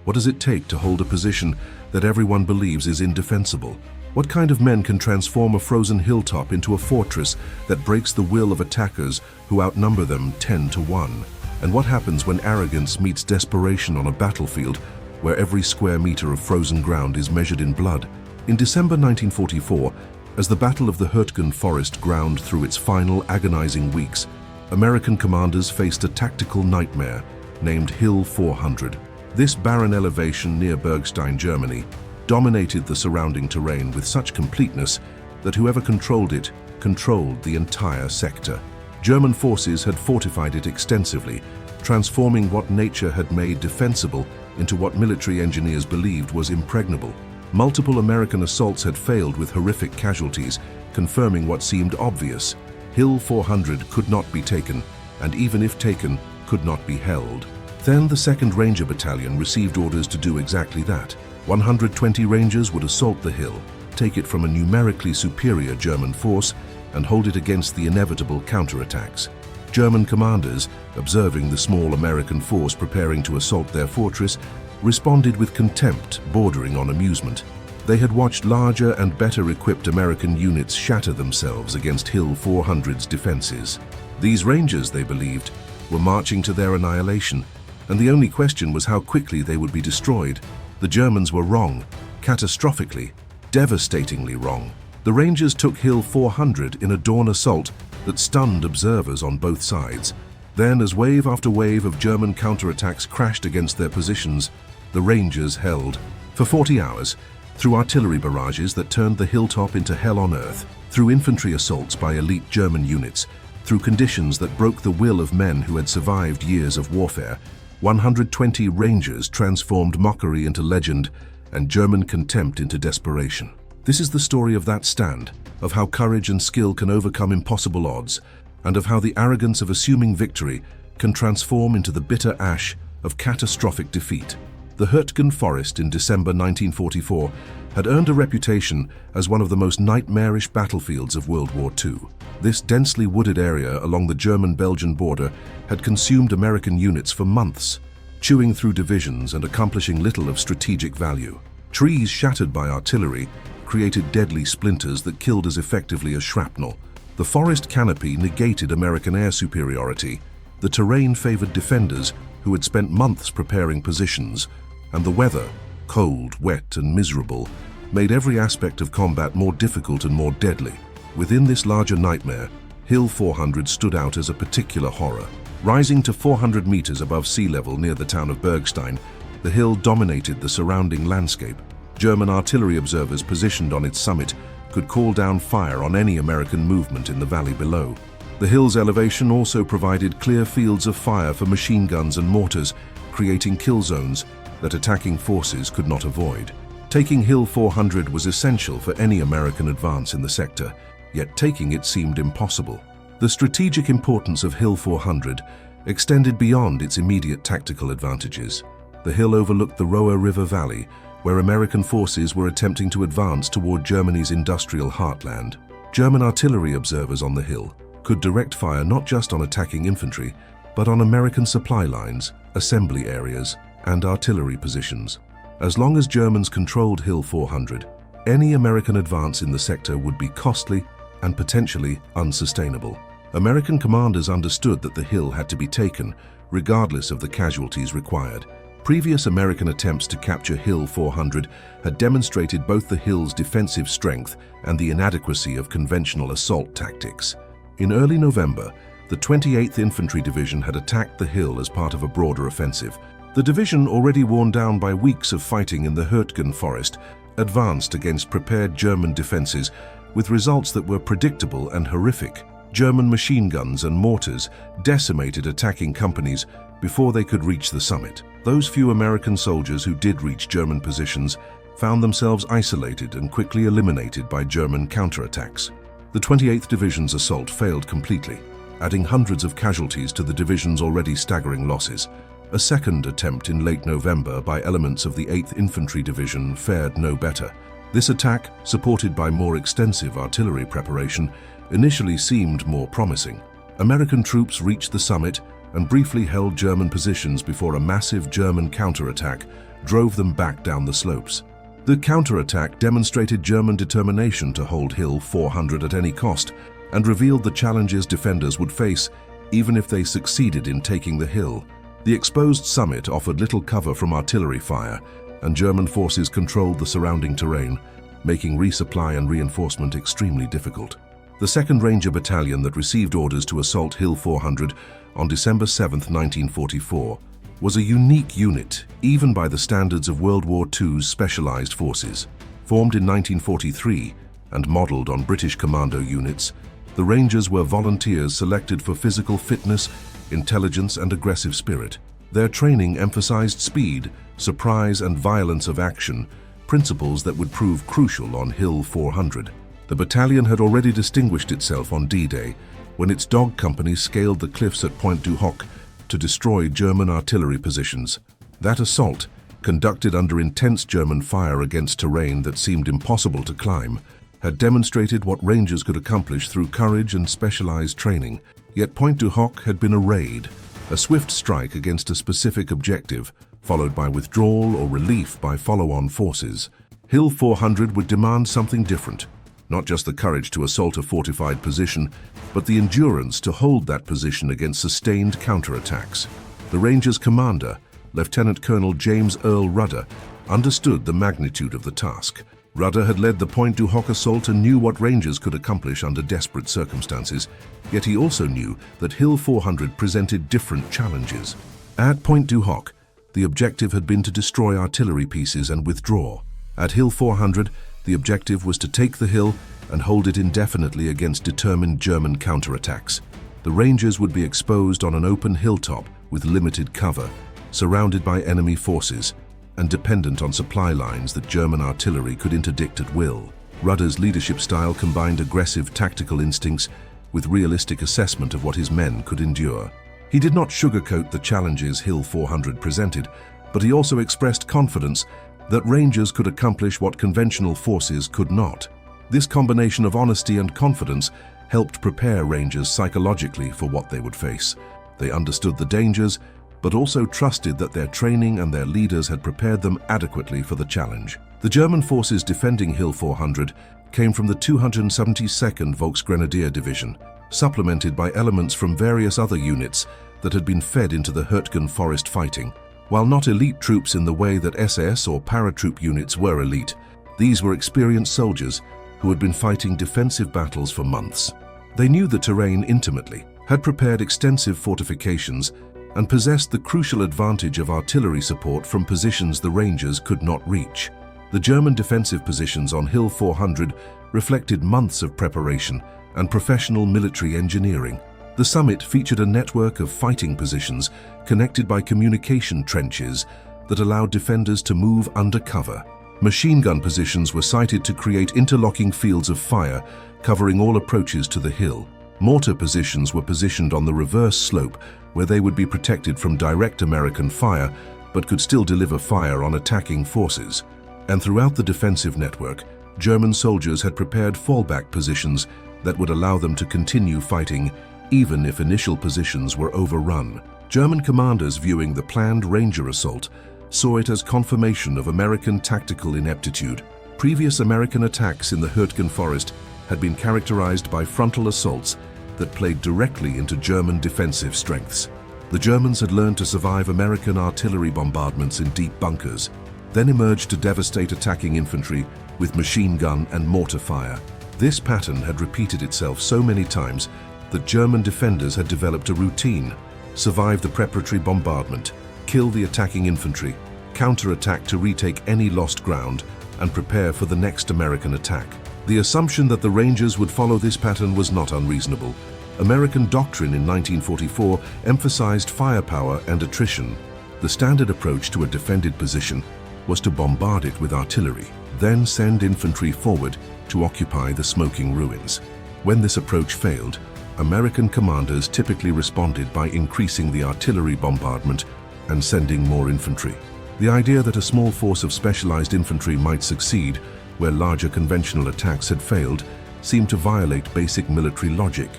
What does it take to hold a position that everyone believes is indefensible? What kind of men can transform a frozen hilltop into a fortress that breaks the will of attackers who outnumber them 10 to 1? And what happens when arrogance meets desperation on a battlefield where every square meter of frozen ground is measured in blood? In December 1944, as the Battle of the Hürtgen Forest ground through its final agonizing weeks, American commanders faced a tactical nightmare named Hill 400. This barren elevation near Bergstein, Germany, dominated the surrounding terrain with such completeness that whoever controlled it controlled the entire sector. German forces had fortified it extensively, transforming what nature had made defensible into what military engineers believed was impregnable. Multiple American assaults had failed with horrific casualties, confirming what seemed obvious. Hill 400 could not be taken, and even if taken, could not be held. Then the 2nd Ranger Battalion received orders to do exactly that. 120 Rangers would assault the hill, take it from a numerically superior German force, and hold it against the inevitable counterattacks. German commanders, observing the small American force preparing to assault their fortress, responded with contempt bordering on amusement. They had watched larger and better equipped American units shatter themselves against Hill 400's defenses. These Rangers, they believed, were marching to their annihilation, and the only question was how quickly they would be destroyed. The Germans were wrong, catastrophically, devastatingly wrong. The Rangers took Hill 400 in a dawn assault that stunned observers on both sides. Then, as wave after wave of German counterattacks crashed against their positions, the Rangers held. For 40 hours, through artillery barrages that turned the hilltop into hell on earth, through infantry assaults by elite German units, through conditions that broke the will of men who had survived years of warfare, 120 Rangers transformed mockery into legend and German contempt into desperation. This is the story of that stand, of how courage and skill can overcome impossible odds, and of how the arrogance of assuming victory can transform into the bitter ash of catastrophic defeat. The Hürtgen Forest in December 1944 had earned a reputation as one of the most nightmarish battlefields of World War II. This densely wooded area along the German-Belgian border had consumed American units for months, chewing through divisions and accomplishing little of strategic value. Trees shattered by artillery created deadly splinters that killed as effectively as shrapnel. The forest canopy negated American air superiority. The terrain favored defenders who had spent months preparing positions, and the weather, cold, wet, and miserable, made every aspect of combat more difficult and more deadly. Within this larger nightmare, Hill 400 stood out as a particular horror. Rising to 400 meters above sea level near the town of Bergstein, the hill dominated the surrounding landscape. German artillery observers positioned on its summit could call down fire on any American movement in the valley below. The hill's elevation also provided clear fields of fire for machine guns and mortars, creating kill zones that attacking forces could not avoid. Taking Hill 400 was essential for any American advance in the sector, yet taking it seemed impossible. The strategic importance of Hill 400 extended beyond its immediate tactical advantages. The hill overlooked the Roa River Valley, where American forces were attempting to advance toward Germany's industrial heartland. German artillery observers on the hill could direct fire not just on attacking infantry, but on American supply lines, assembly areas, and artillery positions. As long as Germans controlled Hill 400, any American advance in the sector would be costly and potentially unsustainable. American commanders understood that the hill had to be taken, regardless of the casualties required. Previous American attempts to capture Hill 400 had demonstrated both the hill's defensive strength and the inadequacy of conventional assault tactics. In early November, the 28th Infantry Division had attacked the hill as part of a broader offensive. The division, already worn down by weeks of fighting in the Hürtgen Forest, advanced against prepared German defenses with results that were predictable and horrific. German machine guns and mortars decimated attacking companies before they could reach the summit. Those few American soldiers who did reach German positions found themselves isolated and quickly eliminated by German counterattacks. The 28th Division's assault failed completely, adding hundreds of casualties to the division's already staggering losses. A second attempt in late November by elements of the 8th Infantry Division fared no better. This attack, supported by more extensive artillery preparation, initially seemed more promising. American troops reached the summit and briefly held German positions before a massive German counterattack drove them back down the slopes. The counterattack demonstrated German determination to hold Hill 400 at any cost and revealed the challenges defenders would face even if they succeeded in taking the hill. The exposed summit offered little cover from artillery fire, and German forces controlled the surrounding terrain, making resupply and reinforcement extremely difficult. The 2nd Ranger Battalion that received orders to assault Hill 400 on December 7, 1944, was a unique unit, even by the standards of World War II's specialized forces. Formed in 1943 and modeled on British commando units, the Rangers were volunteers selected for physical fitness, intelligence, and aggressive spirit. Their training emphasized speed, surprise, and violence of action, principles that would prove crucial on Hill 400. The battalion had already distinguished itself on D-Day when its dog company scaled the cliffs at Pointe du Hoc to destroy German artillery positions. That assault, conducted under intense German fire against terrain that seemed impossible to climb, had demonstrated what Rangers could accomplish through courage and specialized training. Yet Pointe du Hoc had been a raid, a swift strike against a specific objective, followed by withdrawal or relief by follow-on forces. Hill 400 would demand something different, not just the courage to assault a fortified position, but the endurance to hold that position against sustained counterattacks. The Rangers' commander, Lieutenant Colonel James Earl Rudder, understood the magnitude of the task. Rudder had led the Pointe du Hoc assault and knew what Rangers could accomplish under desperate circumstances, yet he also knew that Hill 400 presented different challenges. At Pointe du Hoc, the objective had been to destroy artillery pieces and withdraw. At Hill 400, the objective was to take the hill and hold it indefinitely against determined German counterattacks. The Rangers would be exposed on an open hilltop with limited cover, surrounded by enemy forces, and dependent on supply lines that German artillery could interdict at will. Rudder's leadership style combined aggressive tactical instincts with realistic assessment of what his men could endure. He did not sugarcoat the challenges Hill 400 presented, but he also expressed confidence that Rangers could accomplish what conventional forces could not. This combination of honesty and confidence helped prepare Rangers psychologically for what they would face. They understood the dangers, but also trusted that their training and their leaders had prepared them adequately for the challenge. The German forces defending Hill 400 came from the 272nd Volksgrenadier Division, supplemented by elements from various other units that had been fed into the Hürtgen Forest fighting. While not elite troops in the way that SS or paratroop units were elite, these were experienced soldiers who had been fighting defensive battles for months. They knew the terrain intimately, had prepared extensive fortifications, and possessed the crucial advantage of artillery support from positions the Rangers could not reach. The German defensive positions on Hill 400 reflected months of preparation and professional military engineering. The summit featured a network of fighting positions connected by communication trenches that allowed defenders to move under cover. Machine gun positions were sited to create interlocking fields of fire covering all approaches to the hill. Mortar positions were positioned on the reverse slope where they would be protected from direct American fire but could still deliver fire on attacking forces. And throughout the defensive network, German soldiers had prepared fallback positions that would allow them to continue fighting even if initial positions were overrun. German commanders viewing the planned Ranger assault saw it as confirmation of American tactical ineptitude. Previous American attacks in the Hürtgen Forest had been characterized by frontal assaults that played directly into German defensive strengths. The Germans had learned to survive American artillery bombardments in deep bunkers, then emerged to devastate attacking infantry with machine gun and mortar fire. This pattern had repeated itself so many times that German defenders had developed a routine: survive the preparatory bombardment, kill the attacking infantry, counterattack to retake any lost ground, and prepare for the next American attack. The assumption that the Rangers would follow this pattern was not unreasonable. American doctrine in 1944 emphasized firepower and attrition. The standard approach to a defended position was to bombard it with artillery, then send infantry forward to occupy the smoking ruins. When this approach failed, American commanders typically responded by increasing the artillery bombardment and sending more infantry. The idea that a small force of specialized infantry might succeed where larger conventional attacks had failed seemed to violate basic military logic.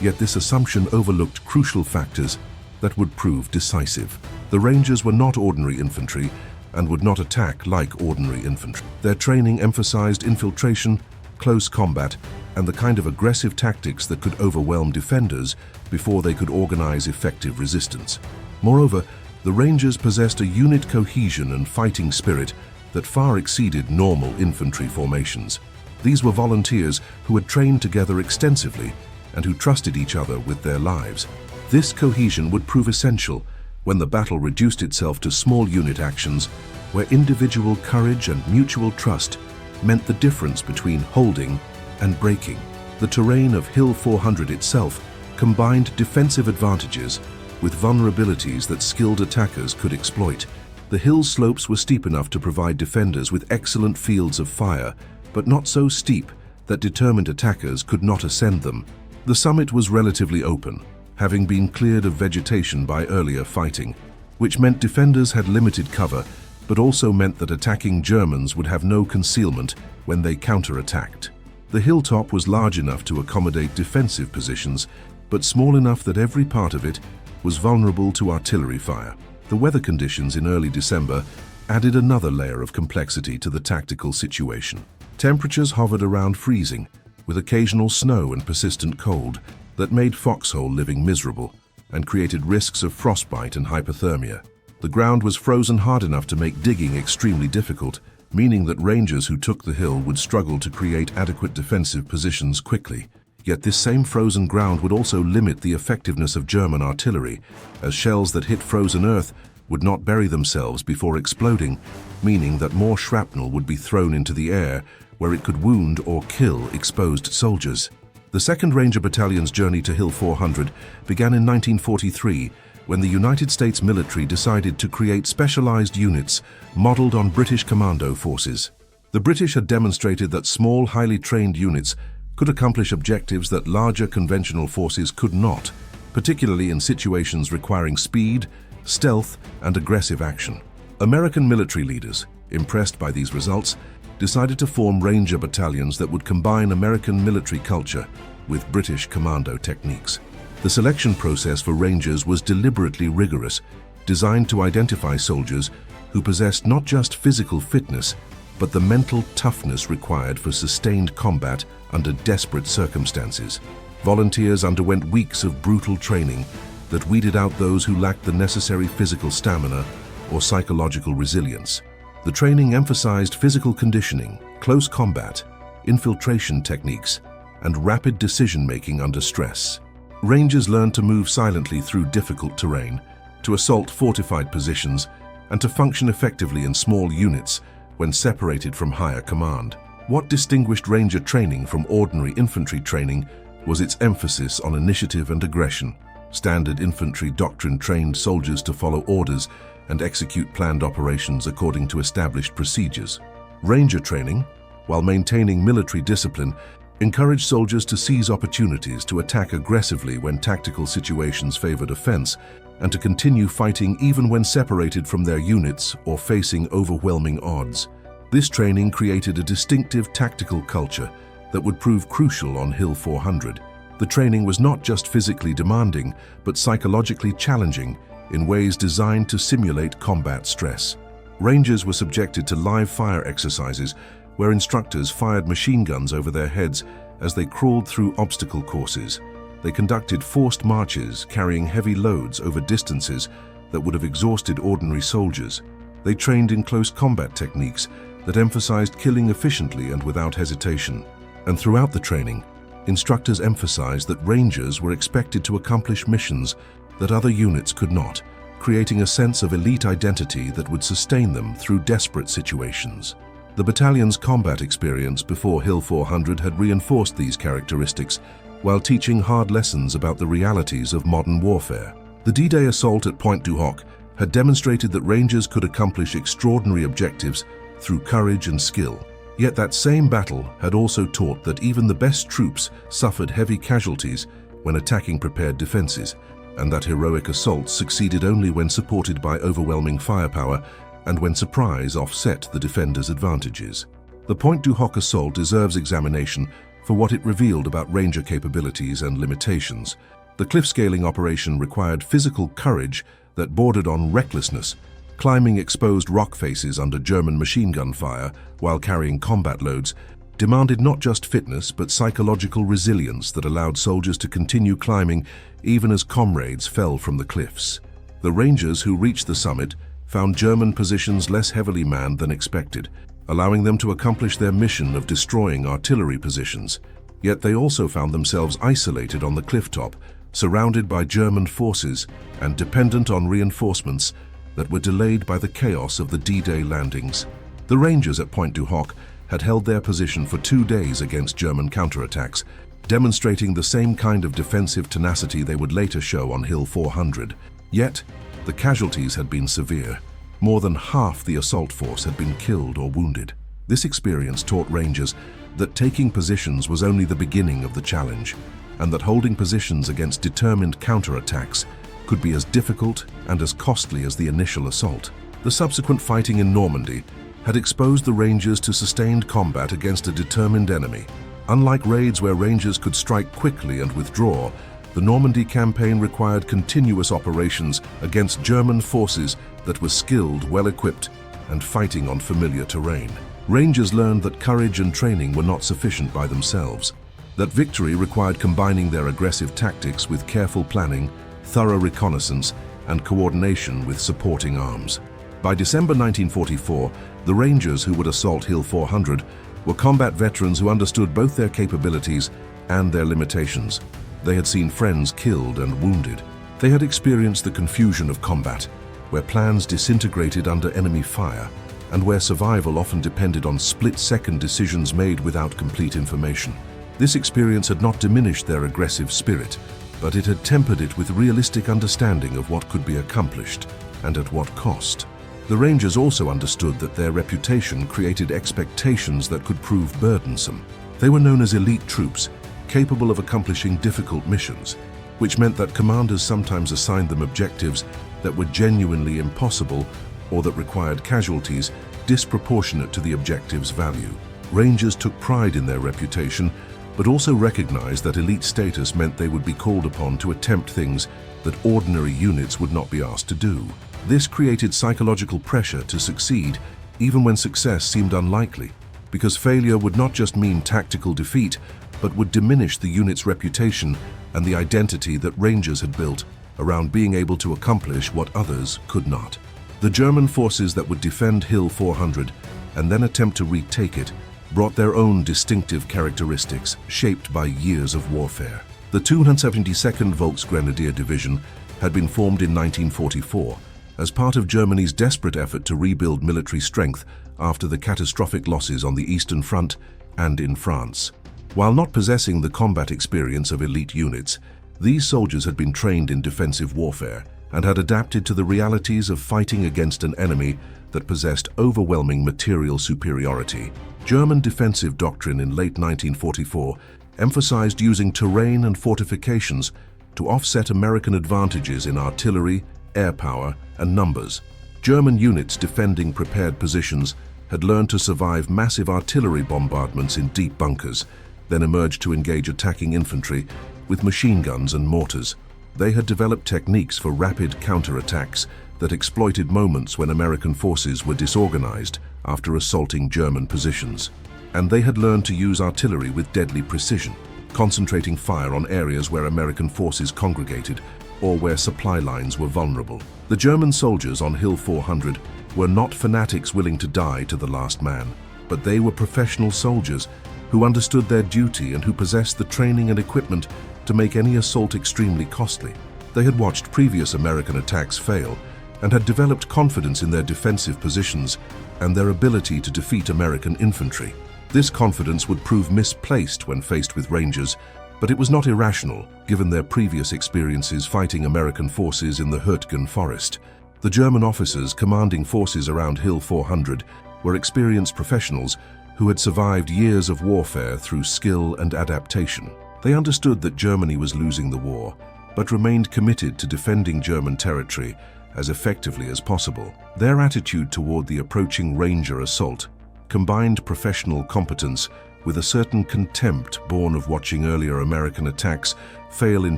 Yet this assumption overlooked crucial factors that would prove decisive. The Rangers were not ordinary infantry, and would not attack like ordinary infantry. Their training emphasized infiltration, close combat, and the kind of aggressive tactics that could overwhelm defenders before they could organize effective resistance. Moreover, the Rangers possessed a unit cohesion and fighting spirit that far exceeded normal infantry formations. These were volunteers who had trained together extensively and who trusted each other with their lives. This cohesion would prove essential when the battle reduced itself to small unit actions where individual courage and mutual trust meant the difference between holding and breaking. The terrain of Hill 400 itself combined defensive advantages with vulnerabilities that skilled attackers could exploit. The hill slopes were steep enough to provide defenders with excellent fields of fire, but not so steep that determined attackers could not ascend them. The summit was relatively open, having been cleared of vegetation by earlier fighting, which meant defenders had limited cover, but also meant that attacking Germans would have no concealment when they counterattacked. The hilltop was large enough to accommodate defensive positions, but small enough that every part of it was vulnerable to artillery fire. The weather conditions in early December added another layer of complexity to the tactical situation. Temperatures hovered around freezing, with occasional snow and persistent cold that made foxhole living miserable and created risks of frostbite and hypothermia. The ground was frozen hard enough to make digging extremely difficult, meaning that Rangers who took the hill would struggle to create adequate defensive positions quickly. Yet this same frozen ground would also limit the effectiveness of German artillery, as shells that hit frozen earth would not bury themselves before exploding, meaning that more shrapnel would be thrown into the air, where it could wound or kill exposed soldiers. The 2nd Ranger Battalion's journey to Hill 400 began in 1943, when the United States military decided to create specialized units modeled on British commando forces. The British had demonstrated that small, highly trained units could accomplish objectives that larger conventional forces could not, particularly in situations requiring speed, stealth, and aggressive action. American military leaders, impressed by these results, decided to form Ranger battalions that would combine American military culture with British commando techniques. The selection process for Rangers was deliberately rigorous, designed to identify soldiers who possessed not just physical fitness, but the mental toughness required for sustained combat under desperate circumstances. Volunteers underwent weeks of brutal training that weeded out those who lacked the necessary physical stamina or psychological resilience. The training emphasized physical conditioning, close combat, infiltration techniques, and rapid decision-making under stress. Rangers learned to move silently through difficult terrain, to assault fortified positions, and to function effectively in small units when separated from higher command. What distinguished Ranger training from ordinary infantry training was its emphasis on initiative and aggression. Standard infantry doctrine trained soldiers to follow orders and execute planned operations according to established procedures. Ranger training, while maintaining military discipline, encouraged soldiers to seize opportunities to attack aggressively when tactical situations favored offense, and to continue fighting even when separated from their units or facing overwhelming odds. This training created a distinctive tactical culture that would prove crucial on Hill 400. The training was not just physically demanding, but psychologically challenging in ways designed to simulate combat stress. Rangers were subjected to live fire exercises where instructors fired machine guns over their heads as they crawled through obstacle courses. They conducted forced marches, carrying heavy loads over distances that would have exhausted ordinary soldiers. They trained in close combat techniques that emphasized killing efficiently and without hesitation. And throughout the training, instructors emphasized that Rangers were expected to accomplish missions that other units could not, creating a sense of elite identity that would sustain them through desperate situations. The battalion's combat experience before Hill 400 had reinforced these characteristics while teaching hard lessons about the realities of modern warfare. The D-Day assault at Pointe du Hoc had demonstrated that Rangers could accomplish extraordinary objectives through courage and skill. Yet that same battle had also taught that even the best troops suffered heavy casualties when attacking prepared defenses, and that heroic assaults succeeded only when supported by overwhelming firepower and when surprise offset the defenders' advantages. The Pointe du Hoc assault deserves examination for what it revealed about Ranger capabilities and limitations. The cliff-scaling operation required physical courage that bordered on recklessness, climbing exposed rock faces under German machine gun fire while carrying combat loads demanded not just fitness but psychological resilience that allowed soldiers to continue climbing even as comrades fell from the cliffs. The Rangers who reached the summit found German positions less heavily manned than expected, allowing them to accomplish their mission of destroying artillery positions. Yet they also found themselves isolated on the cliff top, surrounded by German forces and dependent on reinforcements that were delayed by the chaos of the D-Day landings. The Rangers at Pointe du Hoc had held their position for 2 days against German counterattacks, demonstrating the same kind of defensive tenacity they would later show on Hill 400. Yet, the casualties had been severe. More than half the assault force had been killed or wounded. This experience taught Rangers that taking positions was only the beginning of the challenge, and that holding positions against determined counterattacks could be as difficult and as costly as the initial assault. The subsequent fighting in Normandy had exposed the Rangers to sustained combat against a determined enemy. Unlike raids where Rangers could strike quickly and withdraw, the Normandy campaign required continuous operations against German forces that were skilled, well-equipped, and fighting on familiar terrain. Rangers learned that courage and training were not sufficient by themselves, that victory required combining their aggressive tactics with careful planning, thorough reconnaissance, and coordination with supporting arms. By December 1944, the Rangers who would assault Hill 400 were combat veterans who understood both their capabilities and their limitations. They had seen friends killed and wounded. They had experienced the confusion of combat, where plans disintegrated under enemy fire, and where survival often depended on split-second decisions made without complete information. This experience had not diminished their aggressive spirit, but it had tempered it with realistic understanding of what could be accomplished and at what cost. The Rangers also understood that their reputation created expectations that could prove burdensome. They were known as elite troops, capable of accomplishing difficult missions, which meant that commanders sometimes assigned them objectives that were genuinely impossible or that required casualties disproportionate to the objective's value. Rangers took pride in their reputation, but also recognized that elite status meant they would be called upon to attempt things that ordinary units would not be asked to do. This created psychological pressure to succeed, even when success seemed unlikely, because failure would not just mean tactical defeat, but would diminish the unit's reputation and the identity that Rangers had built around being able to accomplish what others could not. The German forces that would defend Hill 400 and then attempt to retake it brought their own distinctive characteristics shaped by years of warfare. The 272nd Volksgrenadier Division had been formed in 1944 as part of Germany's desperate effort to rebuild military strength after the catastrophic losses on the Eastern Front and in France. While not possessing the combat experience of elite units, these soldiers had been trained in defensive warfare and had adapted to the realities of fighting against an enemy that possessed overwhelming material superiority. German defensive doctrine in late 1944 emphasized using terrain and fortifications to offset American advantages in artillery, air power, and numbers. German units defending prepared positions had learned to survive massive artillery bombardments in deep bunkers, then emerged to engage attacking infantry with machine guns and mortars. They had developed techniques for rapid counterattacks that exploited moments when American forces were disorganized after assaulting German positions. And they had learned to use artillery with deadly precision, concentrating fire on areas where American forces congregated or where supply lines were vulnerable. The German soldiers on Hill 400 were not fanatics willing to die to the last man, but they were professional soldiers who understood their duty and who possessed the training and equipment to make any assault extremely costly. They had watched previous American attacks fail and had developed confidence in their defensive positions and their ability to defeat American infantry. This confidence would prove misplaced when faced with Rangers, but it was not irrational, given their previous experiences fighting American forces in the Hürtgen Forest. The German officers commanding forces around Hill 400 were experienced professionals who had survived years of warfare through skill and adaptation. They understood that Germany was losing the war, but remained committed to defending German territory as effectively as possible. Their attitude toward the approaching Ranger assault combined professional competence with a certain contempt born of watching earlier American attacks fail in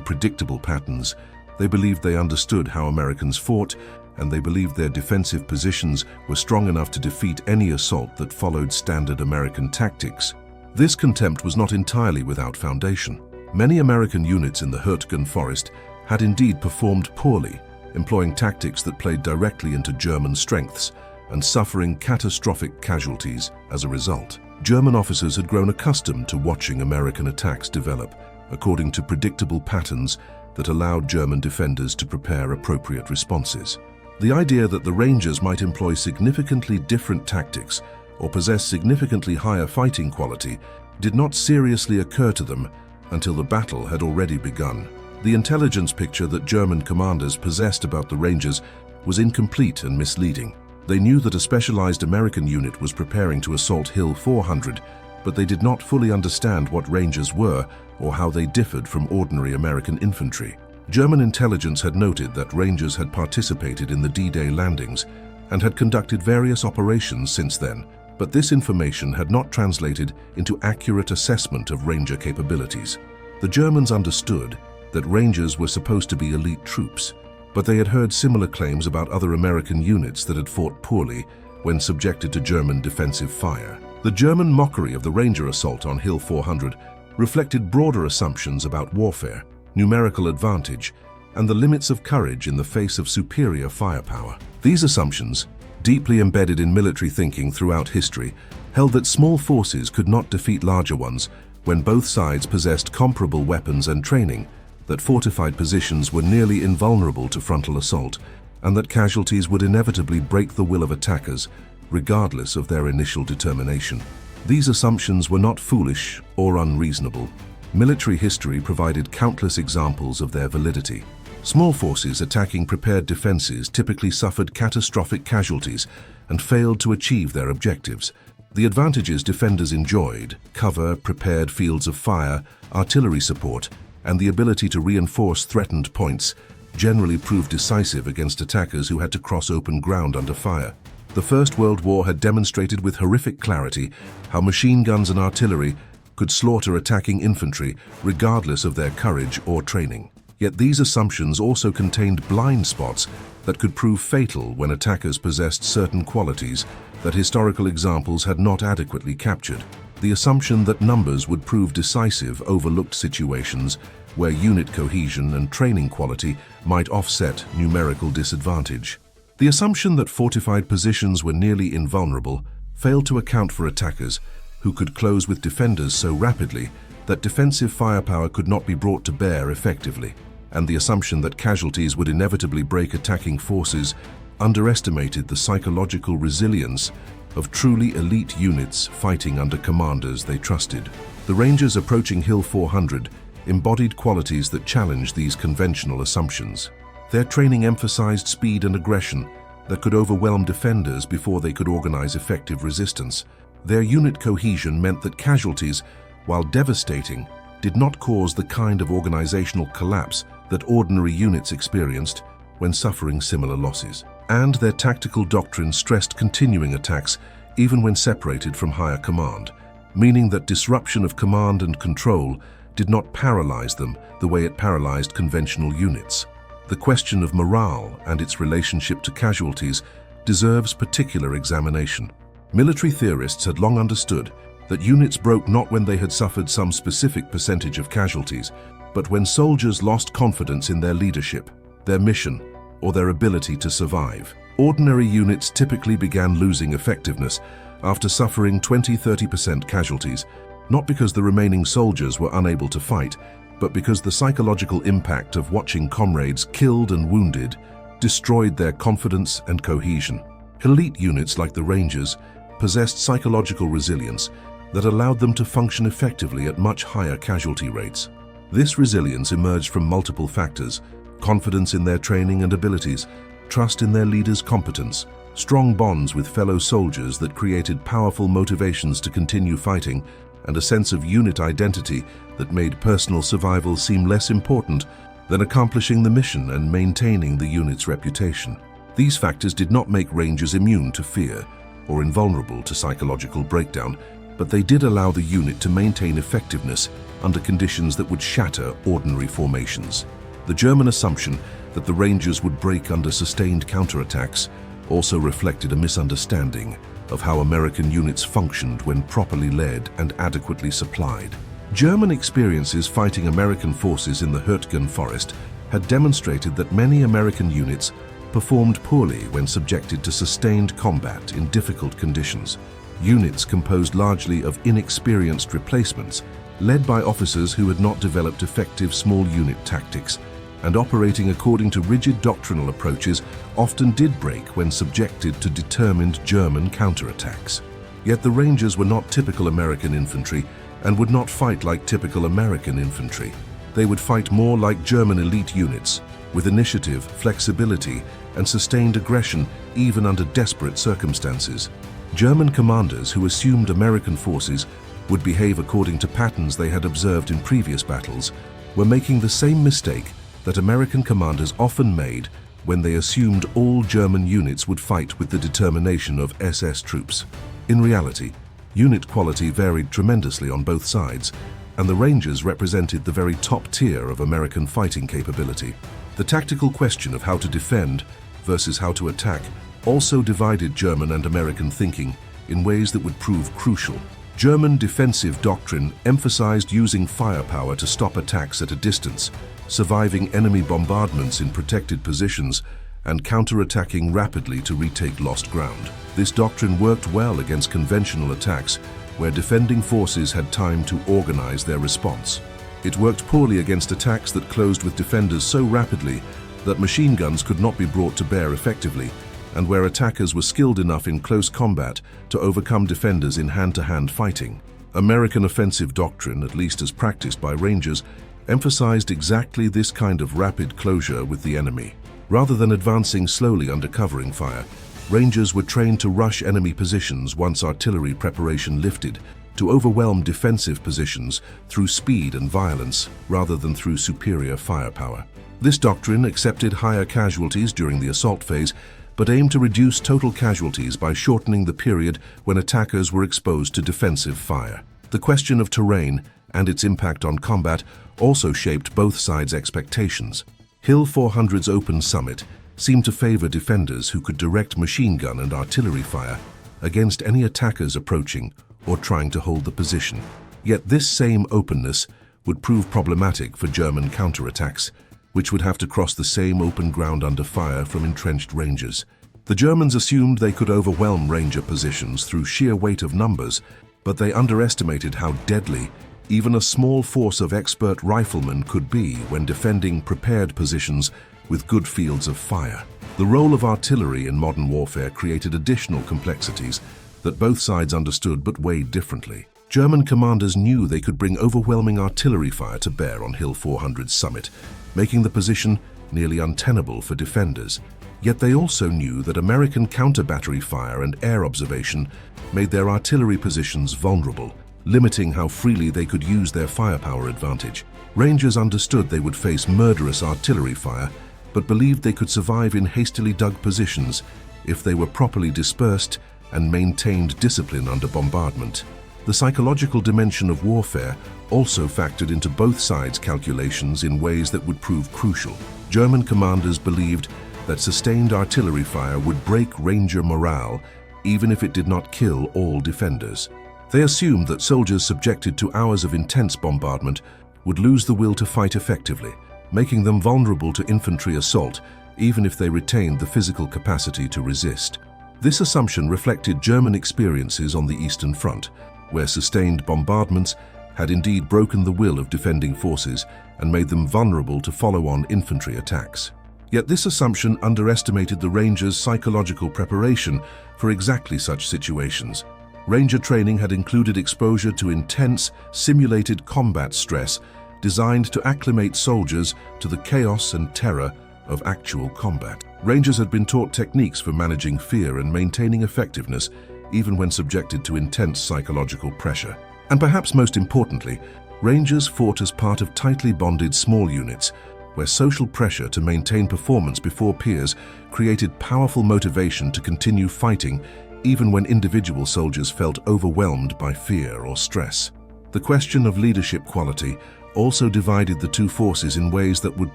predictable patterns. They believed they understood how Americans fought and they believed their defensive positions were strong enough to defeat any assault that followed standard American tactics. This contempt was not entirely without foundation. Many American units in the Hürtgen Forest had indeed performed poorly, employing tactics that played directly into German strengths and suffering catastrophic casualties as a result. German officers had grown accustomed to watching American attacks develop according to predictable patterns that allowed German defenders to prepare appropriate responses. The idea that the Rangers might employ significantly different tactics or possess significantly higher fighting quality did not seriously occur to them until the battle had already begun. The intelligence picture that German commanders possessed about the Rangers was incomplete and misleading. They knew that a specialized American unit was preparing to assault Hill 400, but they did not fully understand what Rangers were or how they differed from ordinary American infantry. German intelligence had noted that Rangers had participated in the D-Day landings and had conducted various operations since then, but this information had not translated into accurate assessment of Ranger capabilities. The Germans understood that Rangers were supposed to be elite troops, but they had heard similar claims about other American units that had fought poorly when subjected to German defensive fire. The German mockery of the Ranger assault on Hill 400 reflected broader assumptions about warfare, numerical advantage, and the limits of courage in the face of superior firepower. These assumptions, deeply embedded in military thinking throughout history, held that small forces could not defeat larger ones when both sides possessed comparable weapons and training, that fortified positions were nearly invulnerable to frontal assault, and that casualties would inevitably break the will of attackers, regardless of their initial determination. These assumptions were not foolish or unreasonable. Military history provided countless examples of their validity. Small forces attacking prepared defenses typically suffered catastrophic casualties and failed to achieve their objectives. The advantages defenders enjoyed, cover, prepared fields of fire, artillery support, and the ability to reinforce threatened points, generally proved decisive against attackers who had to cross open ground under fire. The First World War had demonstrated with horrific clarity how machine guns and artillery could slaughter attacking infantry regardless of their courage or training. Yet these assumptions also contained blind spots that could prove fatal when attackers possessed certain qualities that historical examples had not adequately captured. The assumption that numbers would prove decisive overlooked situations where unit cohesion and training quality might offset numerical disadvantage. The assumption that fortified positions were nearly invulnerable failed to account for attackers who could close with defenders so rapidly that defensive firepower could not be brought to bear effectively, and the assumption that casualties would inevitably break attacking forces underestimated the psychological resilience of truly elite units fighting under commanders they trusted. The Rangers approaching Hill 400 embodied qualities that challenged these conventional assumptions. Their training emphasized speed and aggression that could overwhelm defenders before they could organize effective resistance. Their unit cohesion meant that casualties, while devastating, did not cause the kind of organizational collapse that ordinary units experienced when suffering similar losses. And their tactical doctrine stressed continuing attacks even when separated from higher command, meaning that disruption of command and control did not paralyze them the way it paralyzed conventional units. The question of morale and its relationship to casualties deserves particular examination. Military theorists had long understood that units broke not when they had suffered some specific percentage of casualties, but when soldiers lost confidence in their leadership, their mission, or their ability to survive. Ordinary units typically began losing effectiveness after suffering 20–30% casualties, not because the remaining soldiers were unable to fight, but because the psychological impact of watching comrades killed and wounded destroyed their confidence and cohesion. Elite units like the Rangers possessed psychological resilience that allowed them to function effectively at much higher casualty rates. This resilience emerged from multiple factors: confidence in their training and abilities, trust in their leaders' competence, strong bonds with fellow soldiers that created powerful motivations to continue fighting, and a sense of unit identity that made personal survival seem less important than accomplishing the mission and maintaining the unit's reputation. These factors did not make Rangers immune to fear or invulnerable to psychological breakdown, but they did allow the unit to maintain effectiveness under conditions that would shatter ordinary formations. The German assumption that the Rangers would break under sustained counterattacks also reflected a misunderstanding of how American units functioned when properly led and adequately supplied. German experiences fighting American forces in the Hürtgen Forest had demonstrated that many American units performed poorly when subjected to sustained combat in difficult conditions. Units composed largely of inexperienced replacements, led by officers who had not developed effective small unit tactics, and operating according to rigid doctrinal approaches, often did break when subjected to determined German counterattacks. Yet the Rangers were not typical American infantry and would not fight like typical American infantry. They would fight more like German elite units, with initiative, flexibility, and sustained aggression even under desperate circumstances. German commanders who assumed American forces would behave according to patterns they had observed in previous battles were making the same mistake that American commanders often made when they assumed all German units would fight with the determination of SS troops. In reality, unit quality varied tremendously on both sides, and the Rangers represented the very top tier of American fighting capability. The tactical question of how to defend versus how to attack also divided German and American thinking in ways that would prove crucial. German defensive doctrine emphasized using firepower to stop attacks at a distance, surviving enemy bombardments in protected positions, and counterattacking rapidly to retake lost ground. This doctrine worked well against conventional attacks, where defending forces had time to organize their response. It worked poorly against attacks that closed with defenders so rapidly that machine guns could not be brought to bear effectively, and where attackers were skilled enough in close combat to overcome defenders in hand-to-hand fighting. American offensive doctrine, at least as practiced by Rangers, emphasized exactly this kind of rapid closure with the enemy. Rather than advancing slowly under covering fire, Rangers were trained to rush enemy positions once artillery preparation lifted, to overwhelm defensive positions through speed and violence rather than through superior firepower. This doctrine accepted higher casualties during the assault phase, but aimed to reduce total casualties by shortening the period when attackers were exposed to defensive fire. The question of terrain and its impact on combat also shaped both sides' expectations. Hill 400's open summit seemed to favor defenders who could direct machine gun and artillery fire against any attackers approaching or trying to hold the position. Yet this same openness would prove problematic for German counterattacks, which would have to cross the same open ground under fire from entrenched Rangers. The Germans assumed they could overwhelm Ranger positions through sheer weight of numbers, but they underestimated how deadly even a small force of expert riflemen could be when defending prepared positions with good fields of fire. The role of artillery in modern warfare created additional complexities that both sides understood but weighed differently. German commanders knew they could bring overwhelming artillery fire to bear on Hill 400's summit, making the position nearly untenable for defenders. Yet they also knew that American counter-battery fire and air observation made their artillery positions vulnerable, limiting how freely they could use their firepower advantage. Rangers understood they would face murderous artillery fire, but believed they could survive in hastily dug positions if they were properly dispersed and maintained discipline under bombardment. The psychological dimension of warfare also factored into both sides' calculations in ways that would prove crucial. German commanders believed that sustained artillery fire would break Ranger morale, even if it did not kill all defenders. They assumed that soldiers subjected to hours of intense bombardment would lose the will to fight effectively, making them vulnerable to infantry assault, even if they retained the physical capacity to resist. This assumption reflected German experiences on the Eastern Front, where sustained bombardments had indeed broken the will of defending forces and made them vulnerable to follow-on infantry attacks. Yet this assumption underestimated the Rangers' psychological preparation for exactly such situations. Ranger training had included exposure to intense, simulated combat stress designed to acclimate soldiers to the chaos and terror of actual combat. Rangers had been taught techniques for managing fear and maintaining effectiveness, even when subjected to intense psychological pressure. And perhaps most importantly, Rangers fought as part of tightly bonded small units, where social pressure to maintain performance before peers created powerful motivation to continue fighting even when individual soldiers felt overwhelmed by fear or stress. The question of leadership quality also divided the two forces in ways that would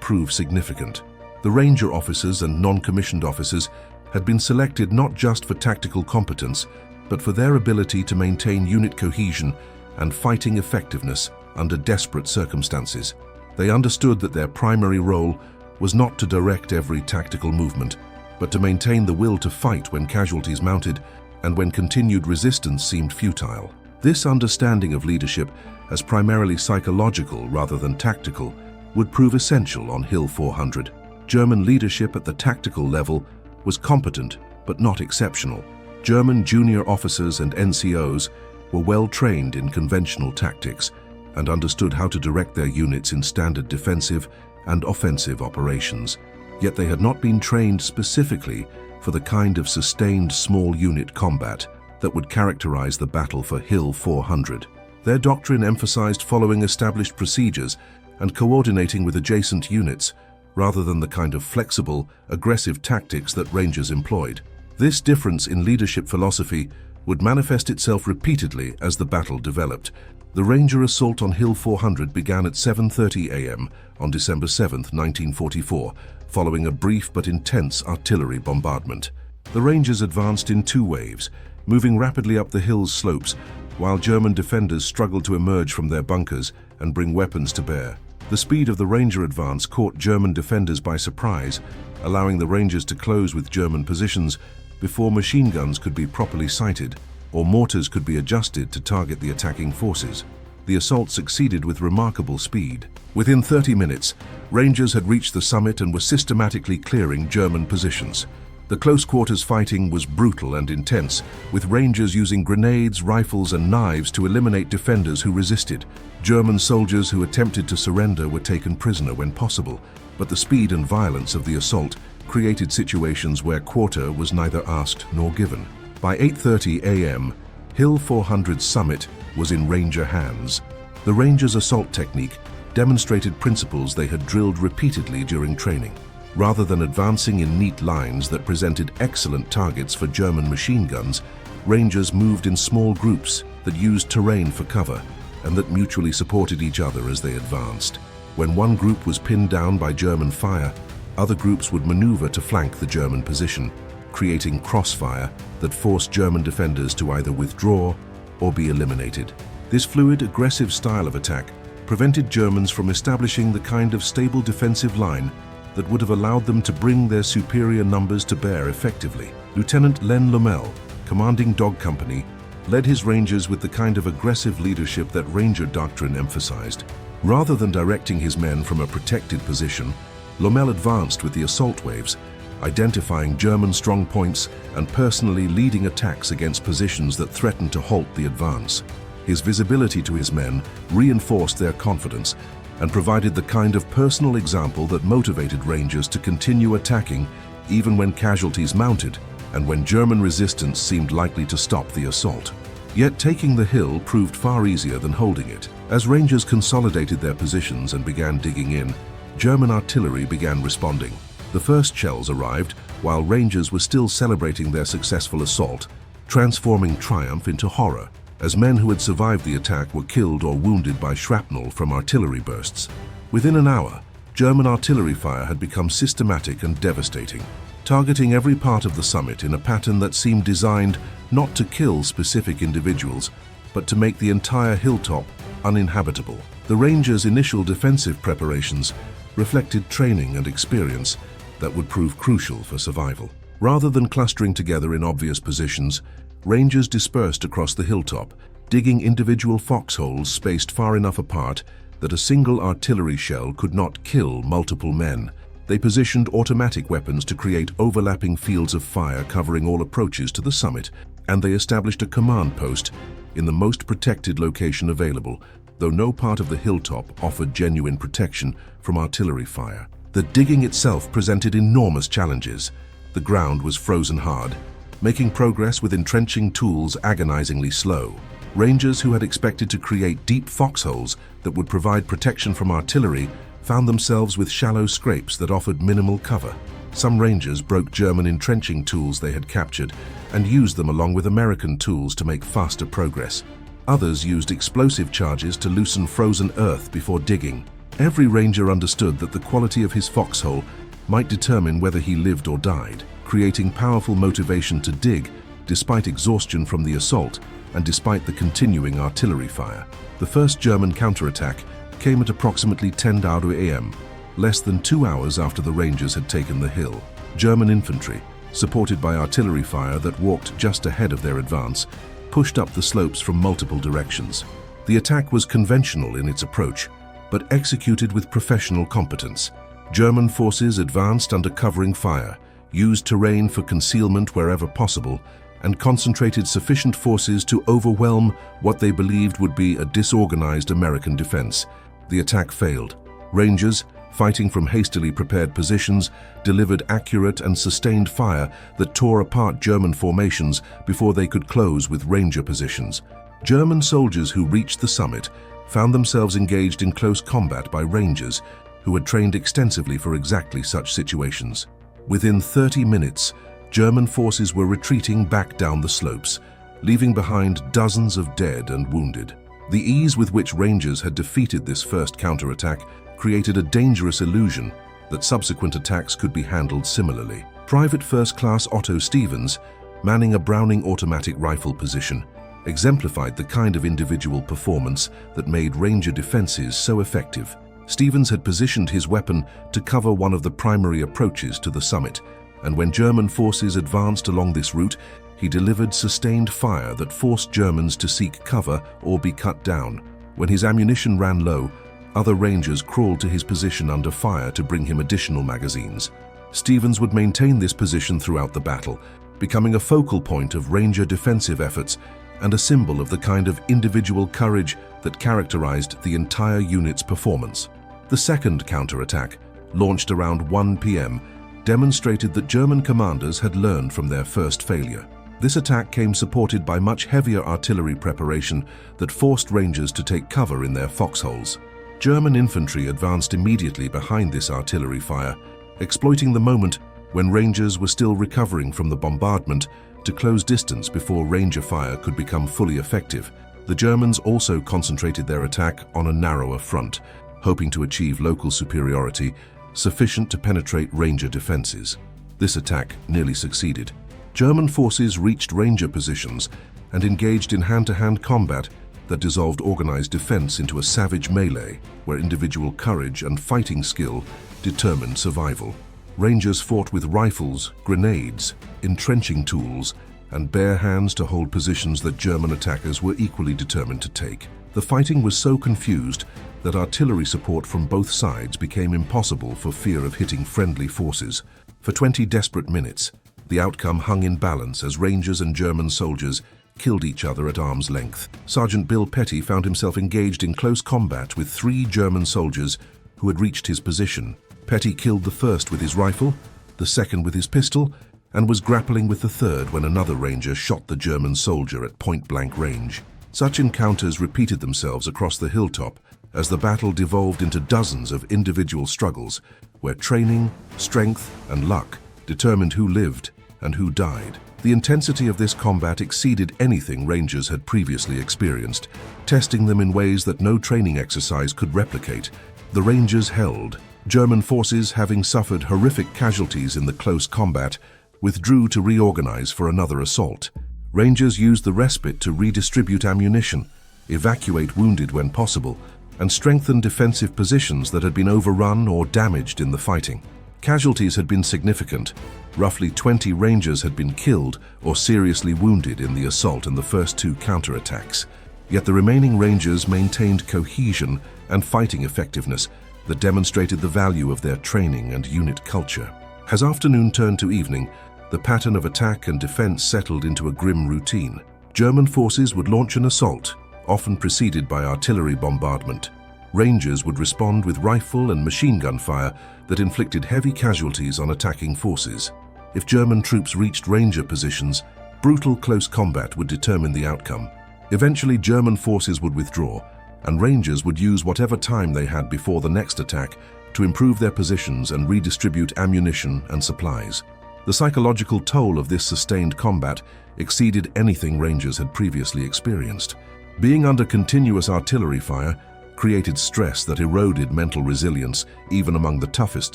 prove significant. The Ranger officers and non-commissioned officers had been selected not just for tactical competence, but for their ability to maintain unit cohesion and fighting effectiveness under desperate circumstances. They understood that their primary role was not to direct every tactical movement, but to maintain the will to fight when casualties mounted and when continued resistance seemed futile. This understanding of leadership as primarily psychological rather than tactical would prove essential on Hill 400. German leadership at the tactical level was competent but not exceptional. German junior officers and NCOs were well trained in conventional tactics and understood how to direct their units in standard defensive and offensive operations. Yet they had not been trained specifically for the kind of sustained small unit combat that would characterize the battle for Hill 400. Their doctrine emphasized following established procedures and coordinating with adjacent units, rather than the kind of flexible, aggressive tactics that Rangers employed. This difference in leadership philosophy would manifest itself repeatedly as the battle developed. The Ranger assault on Hill 400 began at 7:30 a.m. on December 7, 1944, following a brief but intense artillery bombardment. The Rangers advanced in two waves, moving rapidly up the hill's slopes, while German defenders struggled to emerge from their bunkers and bring weapons to bear. The speed of the Ranger advance caught German defenders by surprise, allowing the Rangers to close with German positions before machine guns could be properly sighted or mortars could be adjusted to target the attacking forces. The assault succeeded with remarkable speed. Within 30 minutes, Rangers had reached the summit and were systematically clearing German positions. The close-quarters fighting was brutal and intense, with Rangers using grenades, rifles, and knives to eliminate defenders who resisted. German soldiers who attempted to surrender were taken prisoner when possible, but the speed and violence of the assault created situations where quarter was neither asked nor given. By 8:30 a.m., Hill 400's summit was in Ranger hands. The Rangers' assault technique demonstrated principles they had drilled repeatedly during training. Rather than advancing in neat lines that presented excellent targets for German machine guns, Rangers moved in small groups that used terrain for cover and that mutually supported each other as they advanced. When one group was pinned down by German fire, other groups would maneuver to flank the German position, creating crossfire that forced German defenders to either withdraw or be eliminated. This fluid, aggressive style of attack prevented Germans from establishing the kind of stable defensive line that would have allowed them to bring their superior numbers to bear effectively. Lieutenant Len Lommel, commanding Dog Company, led his Rangers with the kind of aggressive leadership that Ranger doctrine emphasized. Rather than directing his men from a protected position, Lommel advanced with the assault waves, identifying German strong points and personally leading attacks against positions that threatened to halt the advance. His visibility to his men reinforced their confidence and provided the kind of personal example that motivated Rangers to continue attacking even when casualties mounted and when German resistance seemed likely to stop the assault. Yet taking the hill proved far easier than holding it. As Rangers consolidated their positions and began digging in, German artillery began responding. The first shells arrived while Rangers were still celebrating their successful assault, transforming triumph into horror, as men who had survived the attack were killed or wounded by shrapnel from artillery bursts. Within an hour, German artillery fire had become systematic and devastating, targeting every part of the summit in a pattern that seemed designed not to kill specific individuals, but to make the entire hilltop uninhabitable. The Rangers' initial defensive preparations reflected training and experience that would prove crucial for survival. Rather than clustering together in obvious positions, Rangers dispersed across the hilltop, digging individual foxholes spaced far enough apart that a single artillery shell could not kill multiple men. They positioned automatic weapons to create overlapping fields of fire covering all approaches to the summit, and they established a command post in the most protected location available, though no part of the hilltop offered genuine protection from artillery fire. The digging itself presented enormous challenges. The ground was frozen hard, making progress with entrenching tools agonizingly slow. Rangers who had expected to create deep foxholes that would provide protection from artillery found themselves with shallow scrapes that offered minimal cover. Some Rangers broke German entrenching tools they had captured and used them along with American tools to make faster progress. Others used explosive charges to loosen frozen earth before digging. Every Ranger understood that the quality of his foxhole might determine whether he lived or died, creating powerful motivation to dig despite exhaustion from the assault and despite the continuing artillery fire. The first German counterattack came at approximately 10 a.m., less than 2 hours after the Rangers had taken the hill. German infantry, supported by artillery fire that walked just ahead of their advance, pushed up the slopes from multiple directions. The attack was conventional in its approach, but executed with professional competence. German forces advanced under covering fire, used terrain for concealment wherever possible, and concentrated sufficient forces to overwhelm what they believed would be a disorganized American defense. The attack failed. Rangers, fighting from hastily prepared positions, delivered accurate and sustained fire that tore apart German formations before they could close with Ranger positions. German soldiers who reached the summit found themselves engaged in close combat by Rangers who had trained extensively for exactly such situations. Within 30 minutes, German forces were retreating back down the slopes, leaving behind dozens of dead and wounded. The ease with which Rangers had defeated this first counterattack created a dangerous illusion that subsequent attacks could be handled similarly. Private First Class Otto Stevens, manning a Browning automatic rifle position, exemplified the kind of individual performance that made Ranger defenses so effective. Stevens had positioned his weapon to cover one of the primary approaches to the summit, and when German forces advanced along this route, he delivered sustained fire that forced Germans to seek cover or be cut down. When his ammunition ran low, other Rangers crawled to his position under fire to bring him additional magazines. Stevens would maintain this position throughout the battle, becoming a focal point of Ranger defensive efforts and a symbol of the kind of individual courage that characterized the entire unit's performance. The second counterattack, launched around 1 p.m., demonstrated that German commanders had learned from their first failure. This attack came supported by much heavier artillery preparation that forced Rangers to take cover in their foxholes. German infantry advanced immediately behind this artillery fire, exploiting the moment when Rangers were still recovering from the bombardment to close distance before Ranger fire could become fully effective. The Germans also concentrated their attack on a narrower front, hoping to achieve local superiority sufficient to penetrate Ranger defenses. This attack nearly succeeded. German forces reached Ranger positions and engaged in hand-to-hand combat that dissolved organized defense into a savage melee where individual courage and fighting skill determined survival. Rangers fought with rifles, grenades, entrenching tools, and bare hands to hold positions that German attackers were equally determined to take. The fighting was so confused that artillery support from both sides became impossible for fear of hitting friendly forces. For 20 desperate minutes, the outcome hung in balance as Rangers and German soldiers killed each other at arm's length. Sergeant Bill Petty found himself engaged in close combat with 3 German soldiers who had reached his position. Petty killed the first with his rifle, the second with his pistol, and was grappling with the third when another Ranger shot the German soldier at point-blank range. Such encounters repeated themselves across the hilltop as the battle devolved into dozens of individual struggles where training, strength, and luck determined who lived and who died. The intensity of this combat exceeded anything Rangers had previously experienced, testing them in ways that no training exercise could replicate. The Rangers held. German forces, having suffered horrific casualties in the close combat, withdrew to reorganize for another assault. Rangers used the respite to redistribute ammunition, evacuate wounded when possible, and strengthen defensive positions that had been overrun or damaged in the fighting. Casualties had been significant. Roughly 20 Rangers had been killed or seriously wounded in the assault and the first 2 counterattacks. Yet the remaining Rangers maintained cohesion and fighting effectiveness that demonstrated the value of their training and unit culture. As afternoon turned to evening, the pattern of attack and defense settled into a grim routine. German forces would launch an assault, often preceded by artillery bombardment. Rangers would respond with rifle and machine gun fire that inflicted heavy casualties on attacking forces. If German troops reached Ranger positions, brutal close combat would determine the outcome. Eventually, German forces would withdraw, and Rangers would use whatever time they had before the next attack to improve their positions and redistribute ammunition and supplies. The psychological toll of this sustained combat exceeded anything Rangers had previously experienced. Being under continuous artillery fire created stress that eroded mental resilience even among the toughest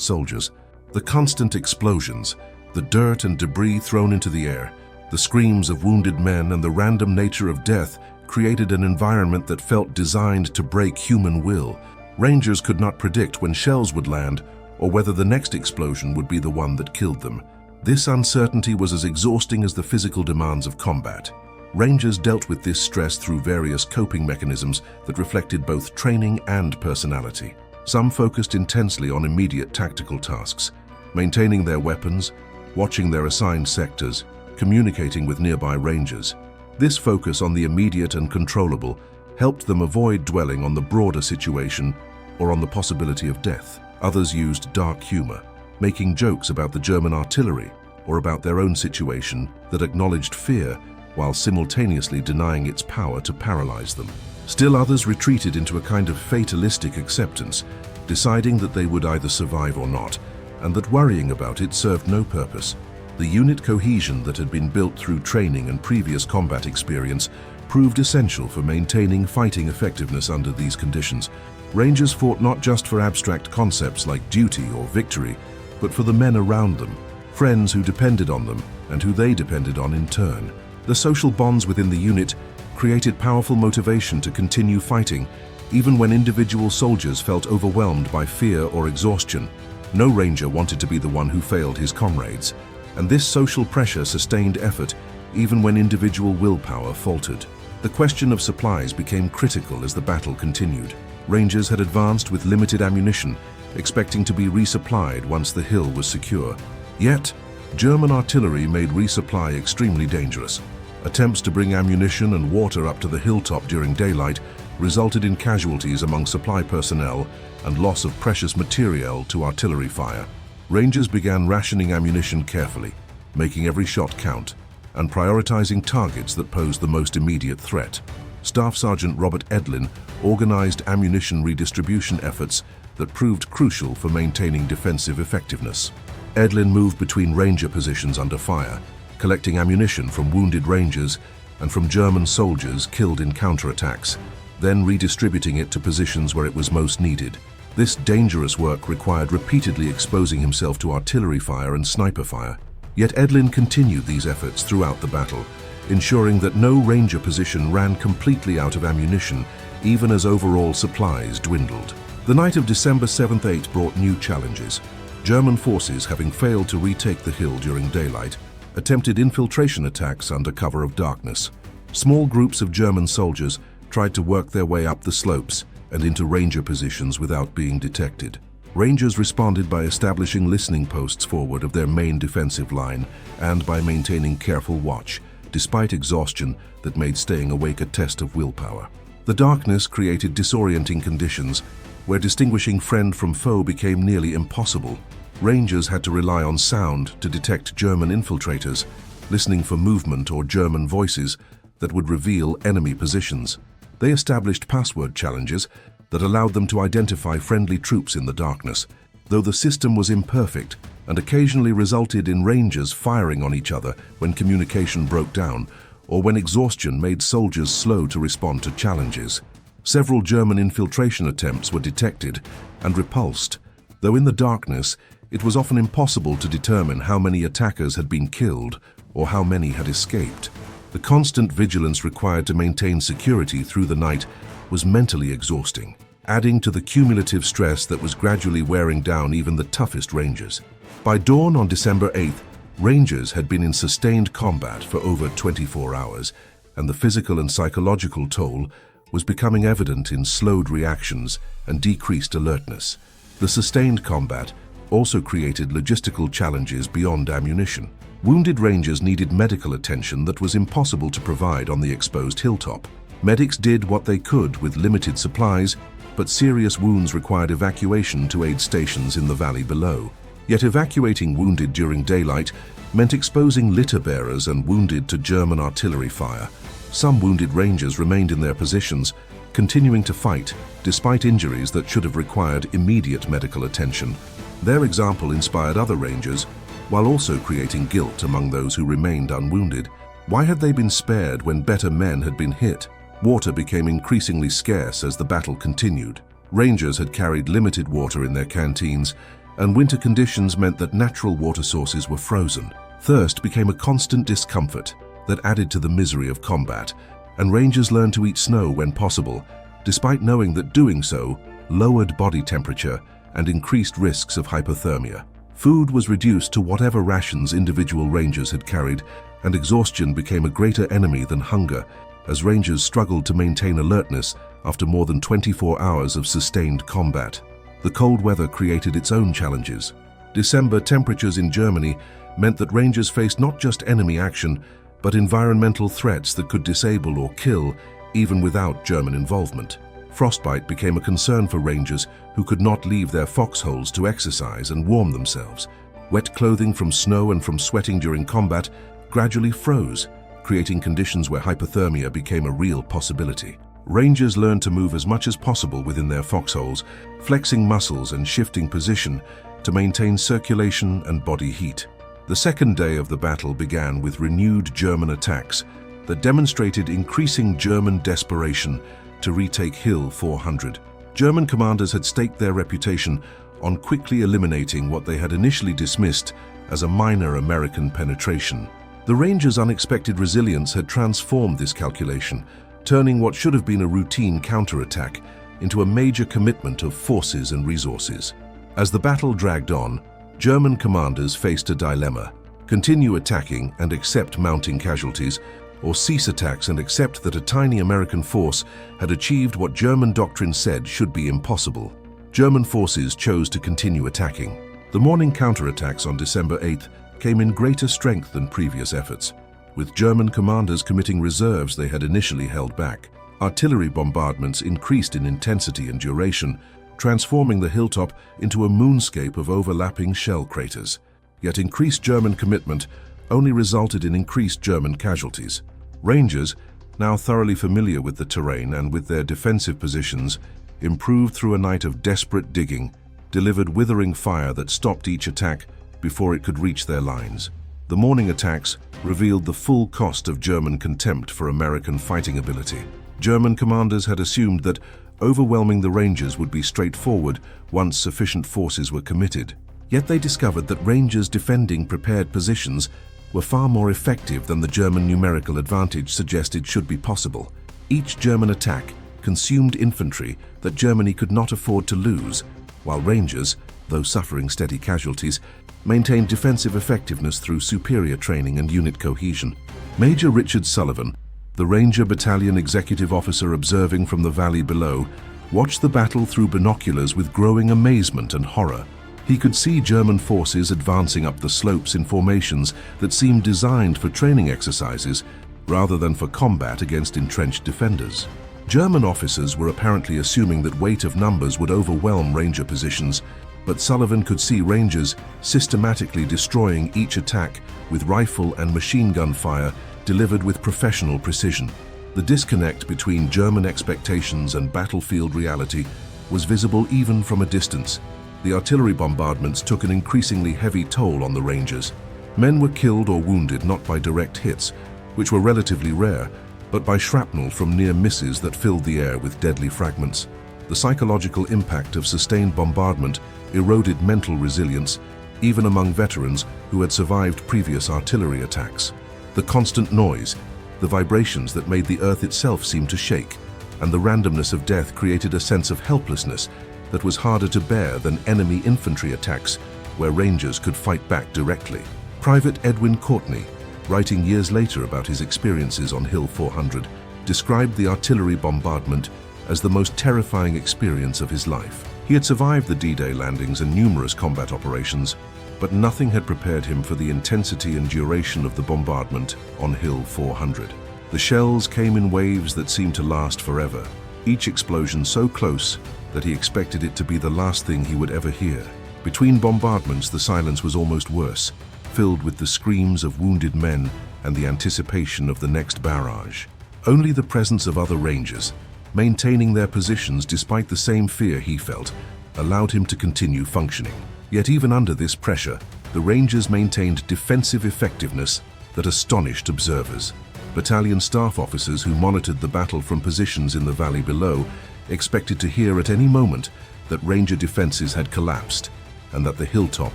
soldiers. The constant explosions, the dirt and debris thrown into the air, the screams of wounded men and the random nature of death created an environment that felt designed to break human will. Rangers could not predict when shells would land or whether the next explosion would be the one that killed them. This uncertainty was as exhausting as the physical demands of combat. Rangers dealt with this stress through various coping mechanisms that reflected both training and personality. Some focused intensely on immediate tactical tasks, maintaining their weapons, watching their assigned sectors, communicating with nearby rangers. This focus on the immediate and controllable helped them avoid dwelling on the broader situation or on the possibility of death. Others used dark humor, making jokes about the German artillery or about their own situation that acknowledged fear while simultaneously denying its power to paralyze them. Still others retreated into a kind of fatalistic acceptance, deciding that they would either survive or not, and that worrying about it served no purpose. The unit cohesion that had been built through training and previous combat experience proved essential for maintaining fighting effectiveness under these conditions. Rangers fought not just for abstract concepts like duty or victory, but for the men around them, friends who depended on them and who they depended on in turn. The social bonds within the unit created powerful motivation to continue fighting, even when individual soldiers felt overwhelmed by fear or exhaustion. No ranger wanted to be the one who failed his comrades, and this social pressure sustained effort even when individual willpower faltered. The question of supplies became critical as the battle continued. Rangers had advanced with limited ammunition, expecting to be resupplied once the hill was secure. Yet, German artillery made resupply extremely dangerous. Attempts to bring ammunition and water up to the hilltop during daylight resulted in casualties among supply personnel and loss of precious materiel to artillery fire. Rangers began rationing ammunition carefully, making every shot count, and prioritizing targets that posed the most immediate threat. Staff Sergeant Robert Edlin organized ammunition redistribution efforts that proved crucial for maintaining defensive effectiveness. Edlin moved between ranger positions under fire, collecting ammunition from wounded rangers and from German soldiers killed in counterattacks, then redistributing it to positions where it was most needed. This dangerous work required repeatedly exposing himself to artillery fire and sniper fire. Yet Edlin continued these efforts throughout the battle, ensuring that no ranger position ran completely out of ammunition, even as overall supplies dwindled. The night of December 7-8 brought new challenges. German forces, having failed to retake the hill during daylight, attempted infiltration attacks under cover of darkness. Small groups of German soldiers tried to work their way up the slopes and into ranger positions without being detected. Rangers responded by establishing listening posts forward of their main defensive line and by maintaining careful watch, despite exhaustion that made staying awake a test of willpower. The darkness created disorienting conditions where distinguishing friend from foe became nearly impossible. Rangers had to rely on sound to detect German infiltrators, listening for movement or German voices that would reveal enemy positions. They established password challenges that allowed them to identify friendly troops in the darkness, though the system was imperfect and occasionally resulted in rangers firing on each other when communication broke down or when exhaustion made soldiers slow to respond to challenges. Several German infiltration attempts were detected and repulsed, though in the darkness it was often impossible to determine how many attackers had been killed or how many had escaped. The constant vigilance required to maintain security through the night was mentally exhausting, adding to the cumulative stress that was gradually wearing down even the toughest rangers. By dawn on December 8th, rangers had been in sustained combat for over 24 hours, and the physical and psychological toll was becoming evident in slowed reactions and decreased alertness. The sustained combat also created logistical challenges beyond ammunition. Wounded rangers needed medical attention that was impossible to provide on the exposed hilltop. Medics did what they could with limited supplies, but serious wounds required evacuation to aid stations in the valley below. Yet evacuating wounded during daylight meant exposing litter bearers and wounded to German artillery fire. Some wounded rangers remained in their positions, continuing to fight despite injuries that should have required immediate medical attention. Their example inspired other rangers, while also creating guilt among those who remained unwounded. Why had they been spared when better men had been hit? Water became increasingly scarce as the battle continued. Rangers had carried limited water in their canteens, and winter conditions meant that natural water sources were frozen. Thirst became a constant discomfort that added to the misery of combat, and Rangers learned to eat snow when possible, despite knowing that doing so lowered body temperature and increased risks of hypothermia. Food was reduced to whatever rations individual Rangers had carried, and exhaustion became a greater enemy than hunger, as Rangers struggled to maintain alertness after more than 24 hours of sustained combat. The cold weather created its own challenges. December temperatures in Germany meant that Rangers faced not just enemy action, but environmental threats that could disable or kill even without German involvement. Frostbite became a concern for Rangers who could not leave their foxholes to exercise and warm themselves. Wet clothing from snow and from sweating during combat gradually froze, creating conditions where hypothermia became a real possibility. Rangers learned to move as much as possible within their foxholes, flexing muscles and shifting position to maintain circulation and body heat. The second day of the battle began with renewed German attacks that demonstrated increasing German desperation to retake Hill 400. German commanders had staked their reputation on quickly eliminating what they had initially dismissed as a minor American penetration. The Rangers' unexpected resilience had transformed this calculation, turning what should have been a routine counterattack into a major commitment of forces and resources. As the battle dragged on, German commanders faced a dilemma: continue attacking and accept mounting casualties, or cease attacks and accept that a tiny American force had achieved what German doctrine said should be impossible. German forces chose to continue attacking. The morning counterattacks on December 8th came in greater strength than previous efforts, with German commanders committing reserves they had initially held back. Artillery bombardments increased in intensity and duration, transforming the hilltop into a moonscape of overlapping shell craters. Yet increased German commitment only resulted in increased German casualties. Rangers, now thoroughly familiar with the terrain and with their defensive positions, improved through a night of desperate digging, delivered withering fire that stopped each attack before it could reach their lines. The morning attacks revealed the full cost of German contempt for American fighting ability. German commanders had assumed that overwhelming the Rangers would be straightforward once sufficient forces were committed. Yet they discovered that Rangers defending prepared positions were far more effective than the German numerical advantage suggested should be possible. Each German attack consumed infantry that Germany could not afford to lose, while Rangers, though suffering steady casualties, maintained defensive effectiveness through superior training and unit cohesion. Major Richard Sullivan, the Ranger Battalion executive officer observing from the valley below, watched the battle through binoculars with growing amazement and horror. He could see German forces advancing up the slopes in formations that seemed designed for training exercises rather than for combat against entrenched defenders. German officers were apparently assuming that weight of numbers would overwhelm Ranger positions, but Sullivan could see Rangers systematically destroying each attack with rifle and machine gun fire delivered with professional precision. The disconnect between German expectations and battlefield reality was visible even from a distance. The artillery bombardments took an increasingly heavy toll on the Rangers. Men were killed or wounded not by direct hits, which were relatively rare, but by shrapnel from near misses that filled the air with deadly fragments. The psychological impact of sustained bombardment eroded mental resilience, even among veterans who had survived previous artillery attacks. The constant noise, the vibrations that made the earth itself seem to shake, and the randomness of death created a sense of helplessness that was harder to bear than enemy infantry attacks where Rangers could fight back directly. Private Edwin Courtney, writing years later about his experiences on Hill 400, described the artillery bombardment as the most terrifying experience of his life. He had survived the D-Day landings and numerous combat operations, but nothing had prepared him for the intensity and duration of the bombardment on Hill 400. The shells came in waves that seemed to last forever, each explosion so close that he expected it to be the last thing he would ever hear. Between bombardments, the silence was almost worse, filled with the screams of wounded men and the anticipation of the next barrage. Only the presence of other Rangers, maintaining their positions despite the same fear he felt, allowed him to continue functioning. Yet even under this pressure, the Rangers maintained defensive effectiveness that astonished observers. Battalion staff officers who monitored the battle from positions in the valley below expected to hear at any moment that Ranger defenses had collapsed. and that the hilltop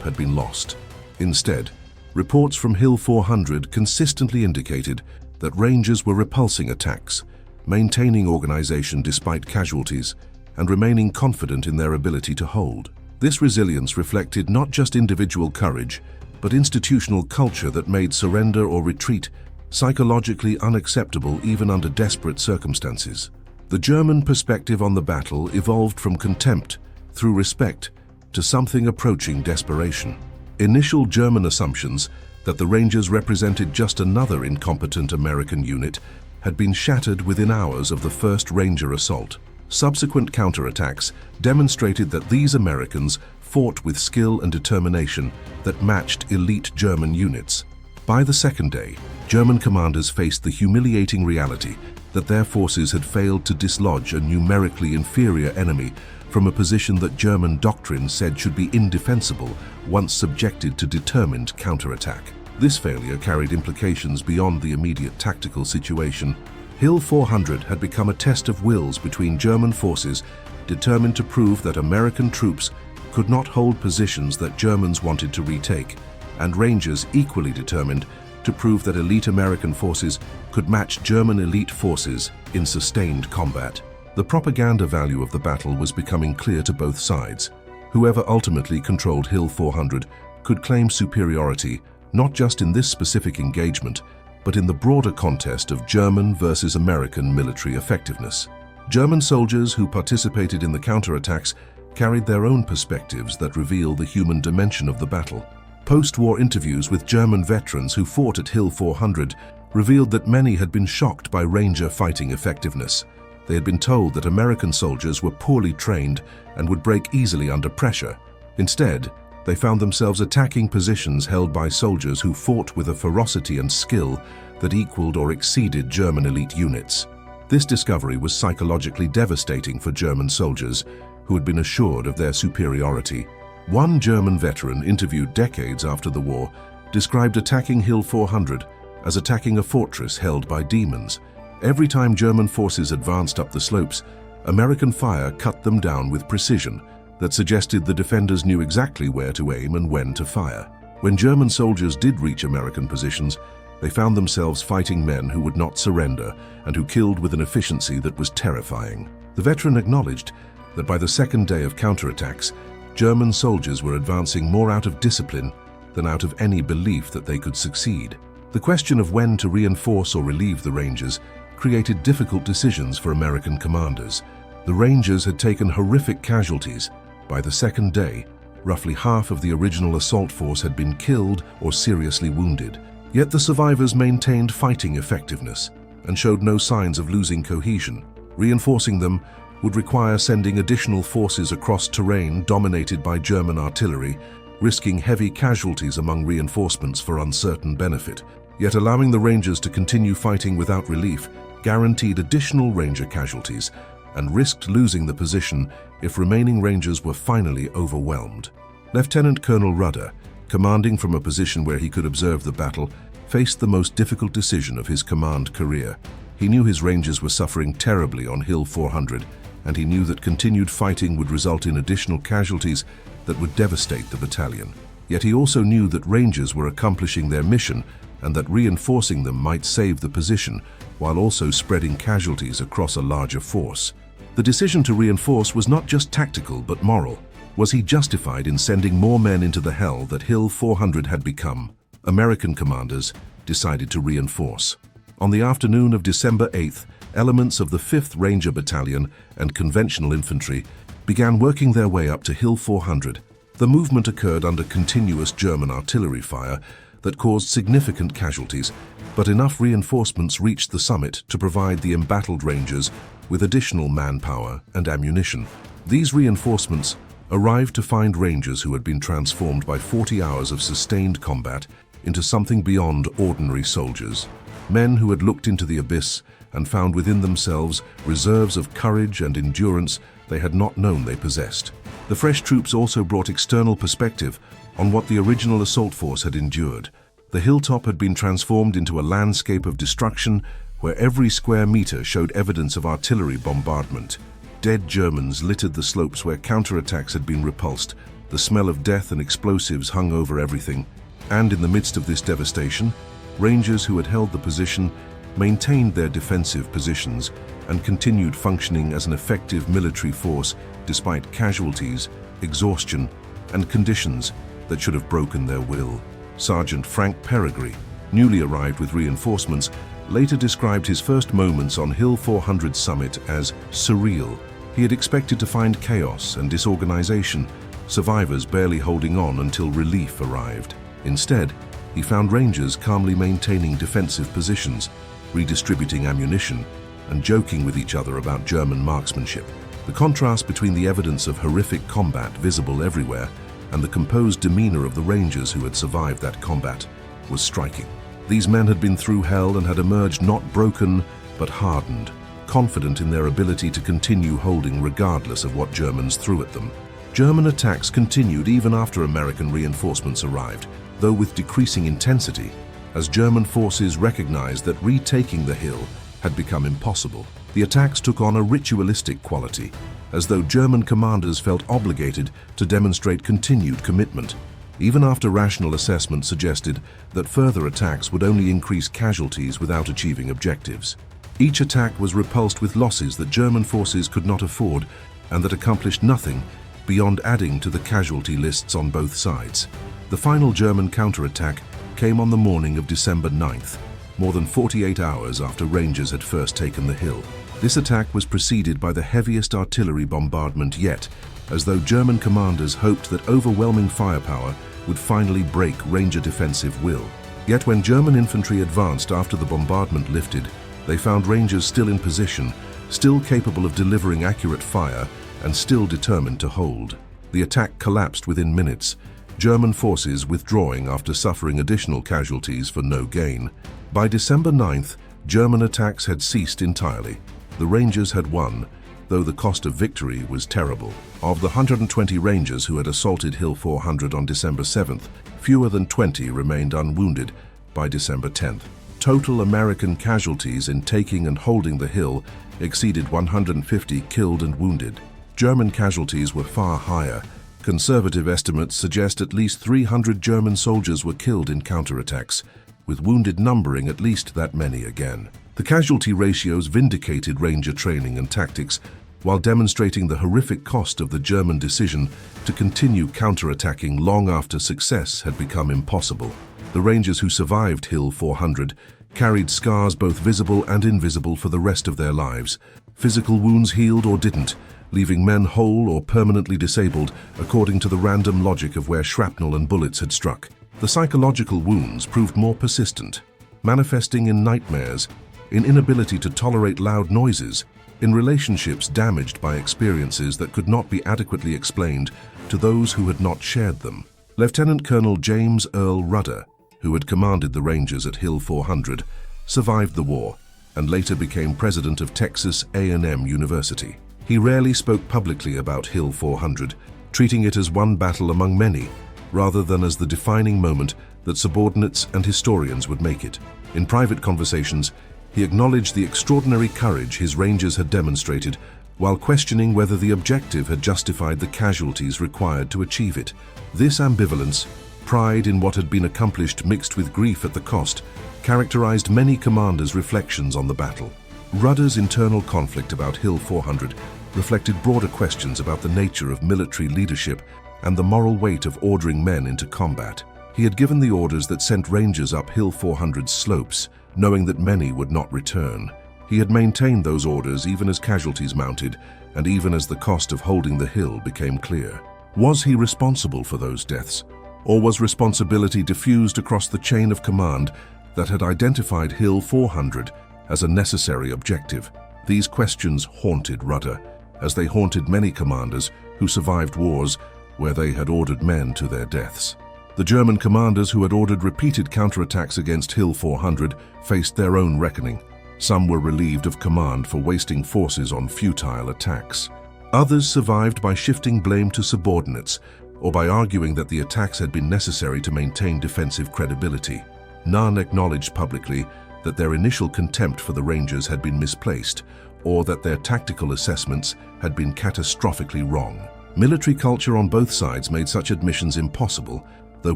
had been lost. Instead, reports from Hill 400 consistently indicated that Rangers were repulsing attacks, maintaining organization despite casualties, and remaining confident in their ability to hold. This resilience reflected not just individual courage, but institutional culture that made surrender or retreat psychologically unacceptable even under desperate circumstances. The German perspective on the battle evolved from contempt, through respect, to something approaching desperation. Initial German assumptions that the Rangers represented just another incompetent American unit had been shattered within hours of the first Ranger assault. Subsequent counterattacks demonstrated that these Americans fought with skill and determination that matched elite German units. By the second day, German commanders faced the humiliating reality that their forces had failed to dislodge a numerically inferior enemy from a position that German doctrine said should be indefensible once subjected to determined counterattack. This failure carried implications beyond the immediate tactical situation. Hill 400 had become a test of wills between German forces determined to prove that American troops could not hold positions that Germans wanted to retake, and Rangers equally determined to prove that elite American forces could match German elite forces in sustained combat. The propaganda value of the battle was becoming clear to both sides. Whoever ultimately controlled Hill 400 could claim superiority not just in this specific engagement, but in the broader contest of German versus American military effectiveness. German soldiers who participated in the counterattacks carried their own perspectives that reveal the human dimension of the battle. Post-war interviews with German veterans who fought at Hill 400 revealed that many had been shocked by Ranger fighting effectiveness. They had been told that American soldiers were poorly trained and would break easily under pressure. Instead, they found themselves attacking positions held by soldiers who fought with a ferocity and skill that equaled or exceeded German elite units. This discovery was psychologically devastating for German soldiers who had been assured of their superiority. One German veteran interviewed decades after the war described attacking Hill 400 as attacking a fortress held by demons. Every time German forces advanced up the slopes, American fire cut them down with precision that suggested the defenders knew exactly where to aim and when to fire. When German soldiers did reach American positions, they found themselves fighting men who would not surrender and who killed with an efficiency that was terrifying. The veteran acknowledged that by the second day of counterattacks, German soldiers were advancing more out of discipline than out of any belief that they could succeed. The question of when to reinforce or relieve the Rangers created difficult decisions for American commanders. The Rangers had taken horrific casualties. By the second day, roughly half of the original assault force had been killed or seriously wounded. Yet the survivors maintained fighting effectiveness and showed no signs of losing cohesion. Reinforcing them would require sending additional forces across terrain dominated by German artillery, risking heavy casualties among reinforcements for uncertain benefit. Yet allowing the Rangers to continue fighting without relief guaranteed additional Ranger casualties and risked losing the position if remaining Rangers were finally overwhelmed. Lieutenant Colonel Rudder, commanding from a position where he could observe the battle, faced the most difficult decision of his command career. He knew his Rangers were suffering terribly on Hill 400, and he knew that continued fighting would result in additional casualties that would devastate the battalion. Yet he also knew that Rangers were accomplishing their mission and that reinforcing them might save the position while also spreading casualties across a larger force. The decision to reinforce was not just tactical but moral. Was he justified in sending more men into the hell that Hill 400 had become? American commanders decided to reinforce. On the afternoon of December 8th, elements of the 5th Ranger Battalion and conventional infantry began working their way up to Hill 400. The movement occurred under continuous German artillery fire that caused significant casualties, but enough reinforcements reached the summit to provide the embattled Rangers with additional manpower and ammunition. These reinforcements arrived to find Rangers who had been transformed by 40 hours of sustained combat into something beyond ordinary soldiers. Men who had looked into the abyss and found within themselves reserves of courage and endurance they had not known they possessed. The fresh troops also brought external perspective on what the original assault force had endured. The hilltop had been transformed into a landscape of destruction where every square meter showed evidence of artillery bombardment. Dead Germans littered the slopes where counterattacks had been repulsed, The smell of death and explosives hung over everything, and in the midst of this devastation, Rangers who had held the position maintained their defensive positions and continued functioning as an effective military force despite casualties, exhaustion, and conditions that should have broken their will. Sergeant Frank Peregrine, newly arrived with reinforcements, later described his first moments on Hill 400 summit as surreal. He had expected to find chaos and disorganization, survivors barely holding on until relief arrived. Instead, he found Rangers calmly maintaining defensive positions, redistributing ammunition, and joking with each other about German marksmanship. The contrast between the evidence of horrific combat visible everywhere and the composed demeanor of the Rangers who had survived that combat was striking. These men had been through hell and had emerged not broken, but hardened, confident in their ability to continue holding regardless of what Germans threw at them. German attacks continued even after American reinforcements arrived, though with decreasing intensity, as German forces recognized that retaking the hill had become impossible. The attacks took on a ritualistic quality, as though German commanders felt obligated to demonstrate continued commitment, even after rational assessment suggested that further attacks would only increase casualties without achieving objectives. Each attack was repulsed with losses that German forces could not afford and that accomplished nothing beyond adding to the casualty lists on both sides. The final German counterattack came on the morning of December 9th, more than 48 hours after Rangers had first taken the hill. This attack was preceded by the heaviest artillery bombardment yet, as though German commanders hoped that overwhelming firepower would finally break Ranger defensive will. Yet when German infantry advanced after the bombardment lifted, they found Rangers still in position, still capable of delivering accurate fire, and still determined to hold. The attack collapsed within minutes, German forces withdrawing after suffering additional casualties for no gain. By December 9th, German attacks had ceased entirely. The Rangers had won, though the cost of victory was terrible. Of the 120 Rangers who had assaulted Hill 400 on December 7th, fewer than 20 remained unwounded by December 10th. Total American casualties in taking and holding the hill exceeded 150 killed and wounded. German casualties were far higher. Conservative estimates suggest at least 300 German soldiers were killed in counterattacks, with wounded numbering at least that many again. The casualty ratios vindicated Ranger training and tactics, while demonstrating the horrific cost of the German decision to continue counterattacking long after success had become impossible. The Rangers who survived Hill 400 carried scars both visible and invisible for the rest of their lives. Physical wounds healed or didn't, leaving men whole or permanently disabled according to the random logic of where shrapnel and bullets had struck. The psychological wounds proved more persistent, manifesting in nightmares, in inability to tolerate loud noises, in relationships damaged by experiences that could not be adequately explained to those who had not shared them. Lieutenant Colonel James Earl Rudder, who had commanded the Rangers at Hill 400, survived the war and later became president of Texas A&M University. He rarely spoke publicly about Hill 400, treating it as one battle among many, rather than as the defining moment that subordinates and historians would make it. In private conversations, he acknowledged the extraordinary courage his Rangers had demonstrated, while questioning whether the objective had justified the casualties required to achieve it. This ambivalence, pride in what had been accomplished mixed with grief at the cost, characterized many commanders' reflections on the battle. Rudder's internal conflict about Hill 400 reflected broader questions about the nature of military leadership and the moral weight of ordering men into combat. He had given the orders that sent Rangers up Hill 400's slopes, knowing that many would not return. He had maintained those orders even as casualties mounted, and even as the cost of holding the hill became clear. Was he responsible for those deaths? Or was responsibility diffused across the chain of command that had identified Hill 400 as a necessary objective? These questions haunted Rudder, as they haunted many commanders who survived wars where they had ordered men to their deaths. The German commanders who had ordered repeated counterattacks against Hill 400 faced their own reckoning. Some were relieved of command for wasting forces on futile attacks. Others survived by shifting blame to subordinates or by arguing that the attacks had been necessary to maintain defensive credibility. None acknowledged publicly that their initial contempt for the Rangers had been misplaced or that their tactical assessments had been catastrophically wrong. Military culture on both sides made such admissions impossible, though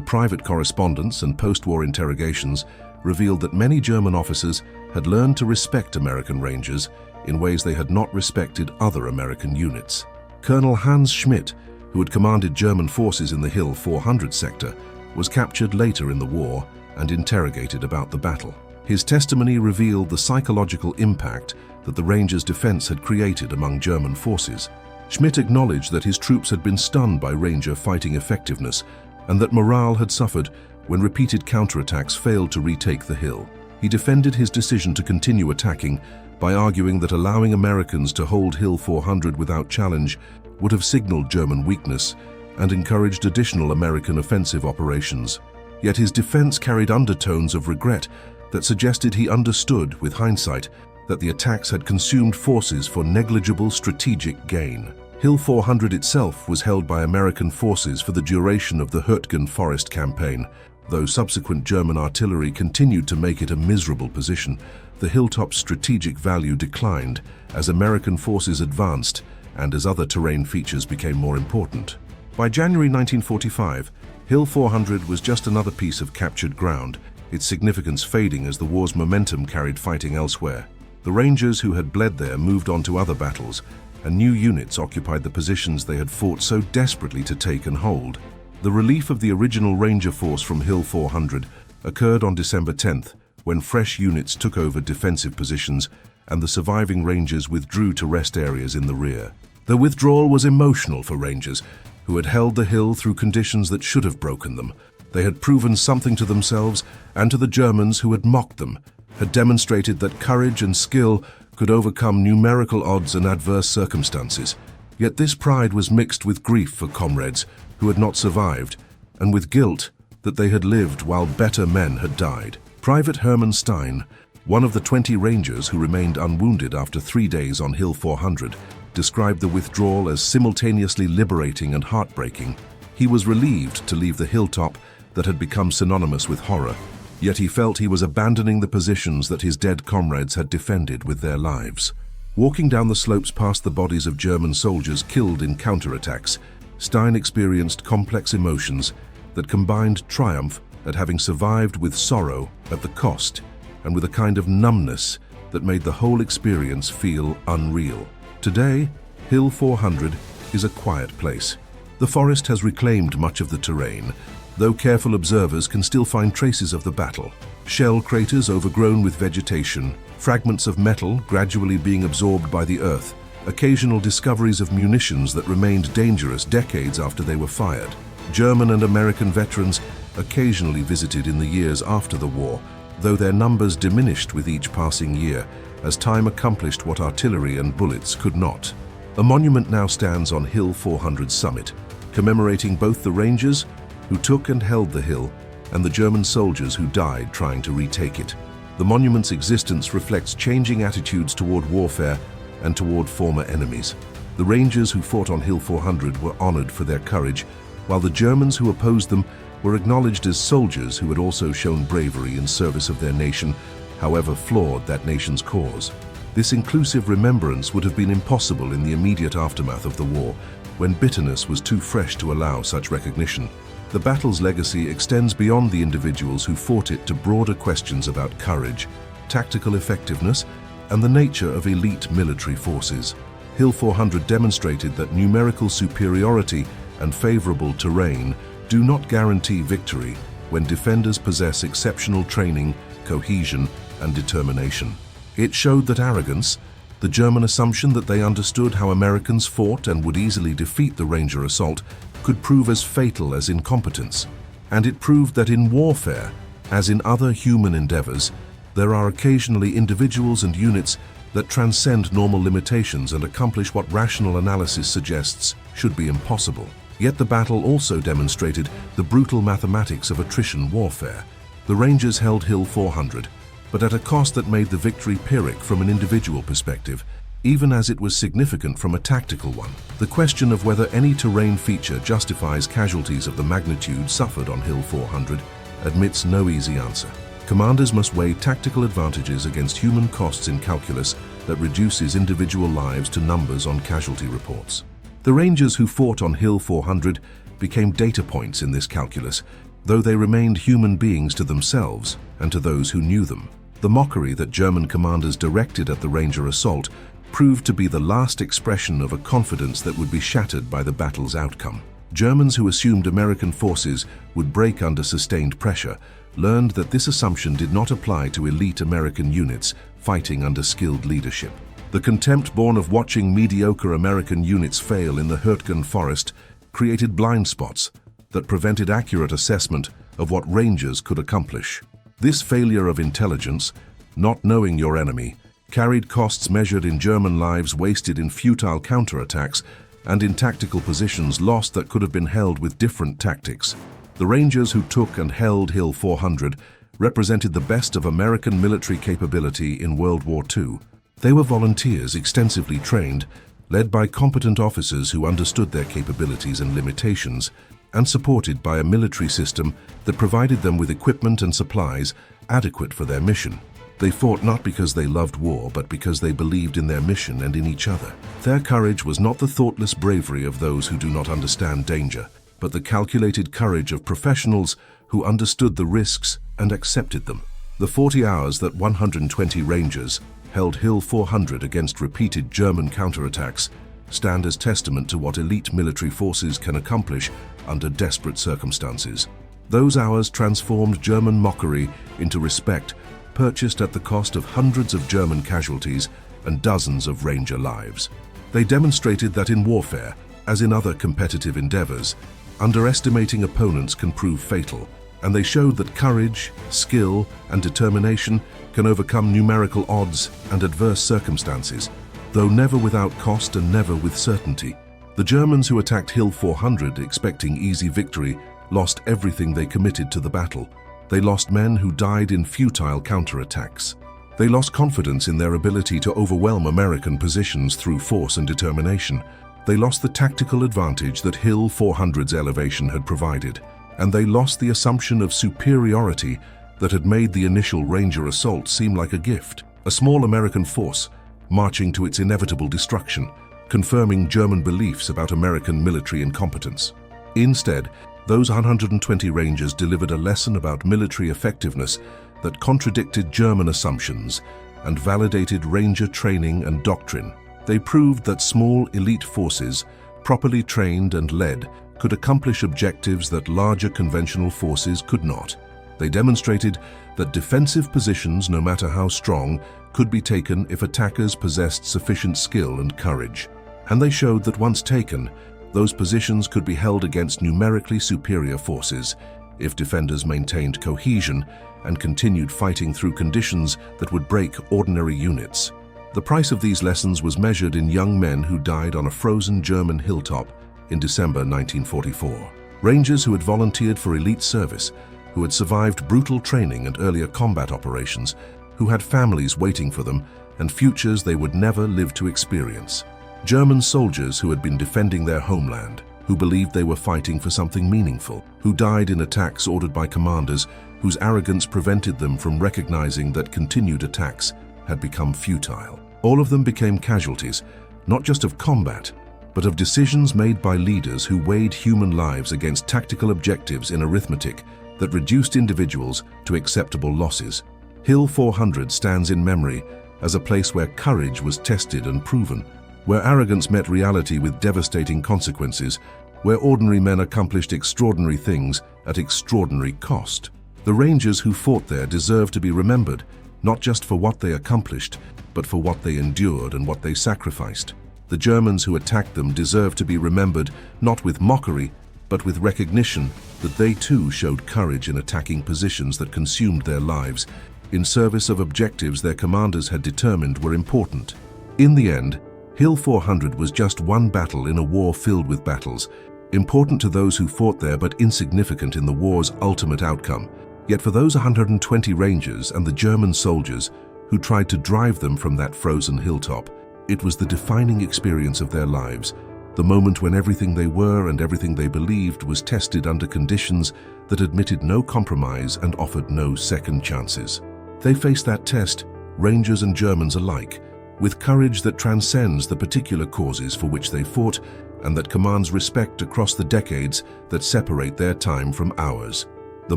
private correspondence and post-war interrogations revealed that many German officers had learned to respect American Rangers in ways they had not respected other American units. Colonel Hans Schmidt, who had commanded German forces in the Hill 400 sector, was captured later in the war and interrogated about the battle. His testimony revealed the psychological impact that the Rangers' defense had created among German forces. Schmidt acknowledged that his troops had been stunned by Ranger fighting effectiveness and that morale had suffered when repeated counterattacks failed to retake the hill. He defended his decision to continue attacking by arguing that allowing Americans to hold Hill 400 without challenge would have signaled German weakness and encouraged additional American offensive operations. Yet his defense carried undertones of regret that suggested he understood, with hindsight, that the attacks had consumed forces for negligible strategic gain. Hill 400 itself was held by American forces for the duration of the Hürtgen Forest campaign. Though subsequent German artillery continued to make it a miserable position, the hilltop's strategic value declined as American forces advanced and as other terrain features became more important. By January 1945, Hill 400 was just another piece of captured ground, its significance fading as the war's momentum carried fighting elsewhere. The Rangers who had bled there moved on to other battles, and new units occupied the positions they had fought so desperately to take and hold. The relief of the original Ranger force from Hill 400 occurred on December 10th, when fresh units took over defensive positions and the surviving Rangers withdrew to rest areas in the rear. The withdrawal was emotional for Rangers, who had held the hill through conditions that should have broken them. They had proven something to themselves and to the Germans who had mocked them, had demonstrated that courage and skill could overcome numerical odds and adverse circumstances. Yet this pride was mixed with grief for comrades who had not survived, and with guilt that they had lived while better men had died. Private Hermann Stein, one of the 20 Rangers who remained unwounded after 3 days on Hill 400, described the withdrawal as simultaneously liberating and heartbreaking. He was relieved to leave the hilltop that had become synonymous with horror, yet he felt he was abandoning the positions that his dead comrades had defended with their lives. Walking down the slopes past the bodies of German soldiers killed in counterattacks, Stein experienced complex emotions that combined triumph at having survived with sorrow at the cost, and with a kind of numbness that made the whole experience feel unreal. Today, Hill 400 is a quiet place. The forest has reclaimed much of the terrain, though careful observers can still find traces of the battle. Shell craters overgrown with vegetation, fragments of metal gradually being absorbed by the earth, occasional discoveries of munitions that remained dangerous decades after they were fired. German and American veterans occasionally visited in the years after the war, though their numbers diminished with each passing year as time accomplished what artillery and bullets could not. A monument now stands on Hill 400's summit, commemorating both the Rangers who took and held the hill and the German soldiers who died trying to retake it. The monument's existence reflects changing attitudes toward warfare and toward former enemies. The Rangers who fought on Hill 400 were honored for their courage, while the Germans who opposed them were acknowledged as soldiers who had also shown bravery in service of their nation, however flawed that nation's cause. This inclusive remembrance would have been impossible in the immediate aftermath of the war, when bitterness was too fresh to allow such recognition. The battle's legacy extends beyond the individuals who fought it to broader questions about courage, tactical effectiveness, and the nature of elite military forces. Hill 400 demonstrated that numerical superiority and favorable terrain do not guarantee victory when defenders possess exceptional training, cohesion, and determination. It showed that arrogance, the German assumption that they understood how Americans fought and would easily defeat the Ranger assault, could prove as fatal as incompetence. And it proved that in warfare, as in other human endeavors, there are occasionally individuals and units that transcend normal limitations and accomplish what rational analysis suggests should be impossible. Yet the battle also demonstrated the brutal mathematics of attrition warfare. The Rangers held Hill 400, but at a cost that made the victory pyrrhic from an individual perspective, even as it was significant from a tactical one. The question of whether any terrain feature justifies casualties of the magnitude suffered on Hill 400 admits no easy answer. Commanders must weigh tactical advantages against human costs in calculus that reduces individual lives to numbers on casualty reports. The Rangers who fought on Hill 400 became data points in this calculus, though they remained human beings to themselves and to those who knew them. The mockery that German commanders directed at the Ranger assault proved to be the last expression of a confidence that would be shattered by the battle's outcome. Germans who assumed American forces would break under sustained pressure learned that this assumption did not apply to elite American units fighting under skilled leadership. The contempt born of watching mediocre American units fail in the Hürtgen Forest created blind spots that prevented accurate assessment of what Rangers could accomplish. This failure of intelligence, not knowing your enemy, carried costs measured in German lives wasted in futile counterattacks and in tactical positions lost that could have been held with different tactics. The Rangers who took and held Hill 400 represented the best of American military capability in World War II. They were volunteers extensively trained, led by competent officers who understood their capabilities and limitations, and supported by a military system that provided them with equipment and supplies adequate for their mission. They fought not because they loved war, but because they believed in their mission and in each other. Their courage was not the thoughtless bravery of those who do not understand danger, but the calculated courage of professionals who understood the risks and accepted them. The 40 hours that 120 Rangers held Hill 400 against repeated German counterattacks stand as testament to what elite military forces can accomplish under desperate circumstances. Those hours transformed German mockery into respect, purchased at the cost of hundreds of German casualties and dozens of Ranger lives. They demonstrated that in warfare, as in other competitive endeavors, underestimating opponents can prove fatal, and they showed that courage, skill, and determination can overcome numerical odds and adverse circumstances, though never without cost and never with certainty. The Germans who attacked Hill 400 expecting easy victory lost everything they committed to the battle. They lost men who died in futile counterattacks. They lost confidence in their ability to overwhelm American positions through force and determination. They lost the tactical advantage that Hill 400's elevation had provided, and they lost the assumption of superiority that had made the initial Ranger assault seem like a gift, a small American force marching to its inevitable destruction, confirming German beliefs about American military incompetence. Instead, those 120 Rangers delivered a lesson about military effectiveness that contradicted German assumptions and validated Ranger training and doctrine. They proved that small elite forces, properly trained and led, could accomplish objectives that larger conventional forces could not. They demonstrated that defensive positions, no matter how strong, could be taken if attackers possessed sufficient skill and courage. And they showed that once taken, those positions could be held against numerically superior forces if defenders maintained cohesion and continued fighting through conditions that would break ordinary units. The price of these lessons was measured in young men who died on a frozen German hilltop in December 1944. Rangers who had volunteered for elite service, who had survived brutal training and earlier combat operations, who had families waiting for them and futures they would never live to experience. German soldiers who had been defending their homeland, who believed they were fighting for something meaningful, who died in attacks ordered by commanders whose arrogance prevented them from recognizing that continued attacks had become futile. All of them became casualties, not just of combat, but of decisions made by leaders who weighed human lives against tactical objectives in arithmetic that reduced individuals to acceptable losses. Hill 400 stands in memory as a place where courage was tested and proven, where arrogance met reality with devastating consequences, where ordinary men accomplished extraordinary things at extraordinary cost. The Rangers who fought there deserve to be remembered, not just for what they accomplished, but for what they endured and what they sacrificed. The Germans who attacked them deserve to be remembered not with mockery, but with recognition that they too showed courage in attacking positions that consumed their lives, in service of objectives their commanders had determined were important. In the end, Hill 400 was just one battle in a war filled with battles, important to those who fought there but insignificant in the war's ultimate outcome. Yet for those 120 Rangers and the German soldiers who tried to drive them from that frozen hilltop, it was the defining experience of their lives, the moment when everything they were and everything they believed was tested under conditions that admitted no compromise and offered no second chances. They faced that test, Rangers and Germans alike, with courage that transcends the particular causes for which they fought and that commands respect across the decades that separate their time from ours. The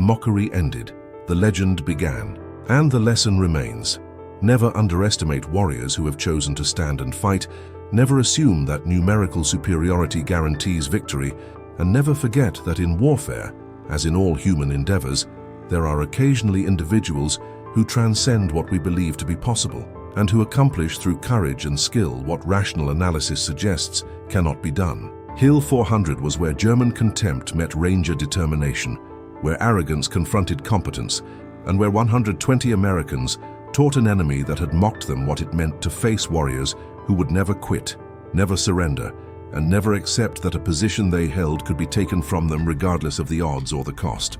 mockery ended, the legend began, and the lesson remains. Never underestimate warriors who have chosen to stand and fight, never assume that numerical superiority guarantees victory, and never forget that in warfare, as in all human endeavors, there are occasionally individuals who transcend what we believe to be possible, and who accomplish through courage and skill what rational analysis suggests cannot be done. Hill 400 was where German contempt met Ranger determination, where arrogance confronted competence, and where 120 Americans taught an enemy that had mocked them what it meant to face warriors who would never quit, never surrender, and never accept that a position they held could be taken from them regardless of the odds or the cost.